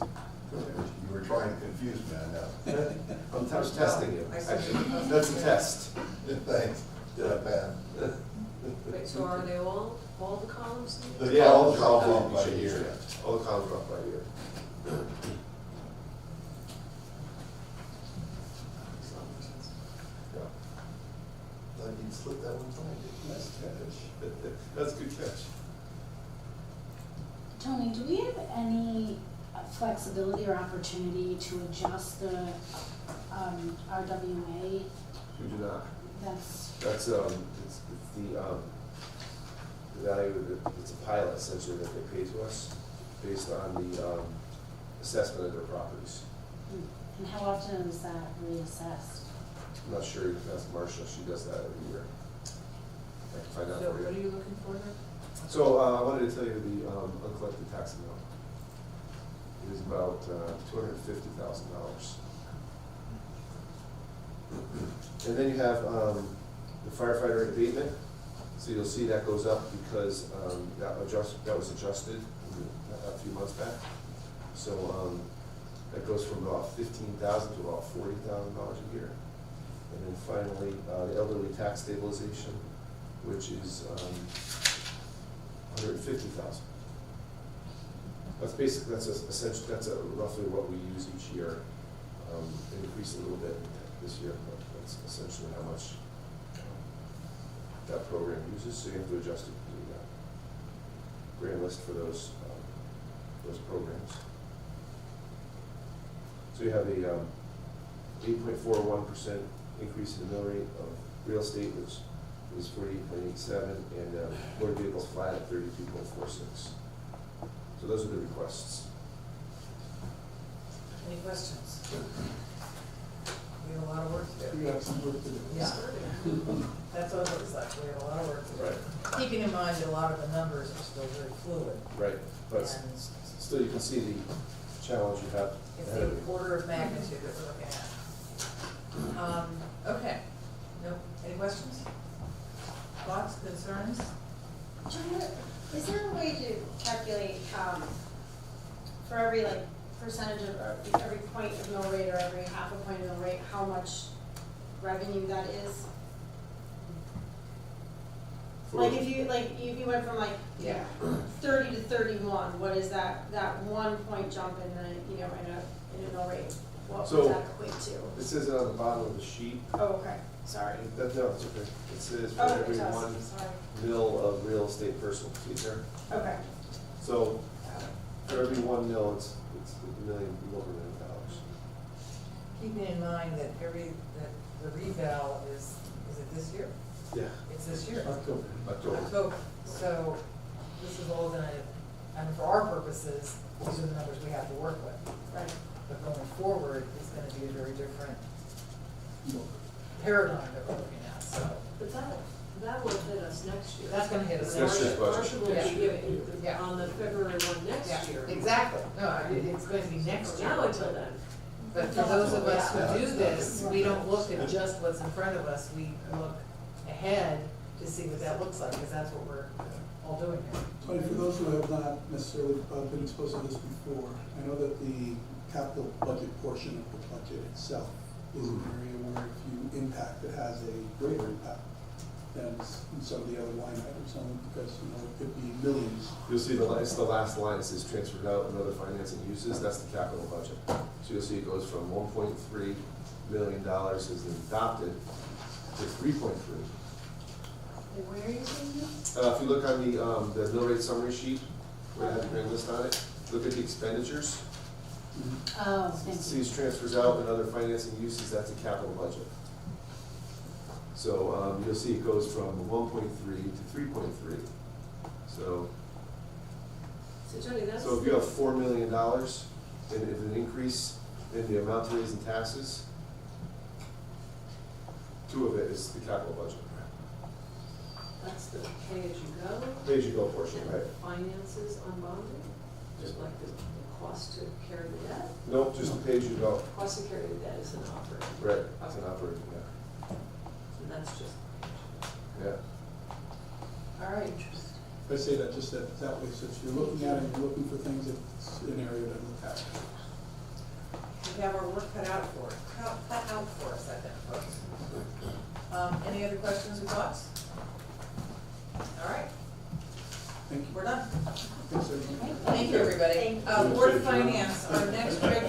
you were trying to confuse me, I know. I'm testing you, actually, that's a test. Thanks, did I bad? Wait, so are they all the columns? Yeah, all the columns columns by by year. year, all the columns are up by year. Yeah. Thought you'd slip that one by. Nice catch. That's a good catch. Tony, do we have any flexibility or opportunity to adjust the RWA? We do not. That's, That's, it's the value of the, it's a pilot essentially that they pay to us based on the assessment of their properties. And how often is that reassessed? I'm not sure, you can ask Marcia, she does that every year. I can find out So for you. what are you looking for here? So, I wanted to tell you the uncollected tax amount. It is about $250,000. And then you have the firefighter abatement. So you'll see that goes up because that was adjusted a few months back. So that goes from about $15,000 to about $40,000 a year. And then finally, the elderly tax stabilization, which is $150,000. That's basically, essentially, roughly what we use each year. It increased a little bit this year, but that's essentially how much that program uses, so you have to adjust it to the grand list for those programs. So you have a 8.41% increase in the mill rate of real estate, which is 48.87, and motor vehicles flat at 32.46. So those are the requests. Any questions? We have a lot of work to do. We have some work to do. Yeah. That's what it looks like, we have a lot of work to do. Right. Keeping in mind that a lot of the numbers are still very fluid. Right, but And still you can see the challenge you have. it's ahead of the you. order of magnitude that we're looking at. Okay, no, any questions? Thoughts, concerns? Joanna, is there a way to calculate, for every like percentage of, or every point of mill rate or every half a point of mill rate, how much revenue that is? Like if you went from like, Yeah. 30 to 31, what is that 1 point jump in the, in a mill rate? What So- would that equate to? It says it on the bottom of the sheet. Oh, okay, sorry. No, it's okay. It says for Oh, every it does, one sorry. mil of real estate personal, see there? Okay. So for every 1 mil, it's a million, over $1 million. Keeping in mind that the reval is it this year? Yeah. It's this year. October. October. So this is all gonna, I mean, for our purposes, these are the numbers we have to work with. Right. But going forward, it's gonna be a very different paradigm that we're looking at, so. But that will hit us next year. That's gonna hit us Next year's budget. Marcia will be Yeah. giving Yeah. on the February 1 next year. Exactly. No, it's going to be next year. Now until then. But for those of us Yeah. who do this, we don't look at just what's in front of us, we look ahead to see what that looks like, because that's what we're all doing here. Tony, for those who have not necessarily been exposed to this before, I know that the capital budget portion of the budget itself is an area where if you impact, it has a greater impact than some of the other line items, only because, it could be millions. You'll see it's the last line, it says transferred out and other financing uses, that's the capital budget. So you'll see it goes from $1.3 million as adopted to 3.3. And where are you seeing this? If you look on the mill rate summary sheet, where I have the grand list on it, look at the expenditures. Oh, thank you. See these transfers out and other financing uses, that's a capital budget. So you'll see it goes from 1.3 to 3.3. So Johnny, that's. if you have $4 million in an increase in the amount to raise in taxes, 2 of it is the capital budget. That's the pay-as-you-go. Pay-as-you-go portion, And right? finances unbonded, just like the cost to carry the debt. Nope, just the pay-as-you-go. Cost to carry the debt is an operating. Right, it's an operating, yeah. And that's just. Yeah. All right. I say that just that way, so if you're looking at it, you're looking for things, it's an area to look at. We have our work cut out for us, I think, folks. Any other questions or thoughts? All right, Thank you. we're done. Thanks, everyone. Thank you, everybody. Thank Board of Finance, our next regular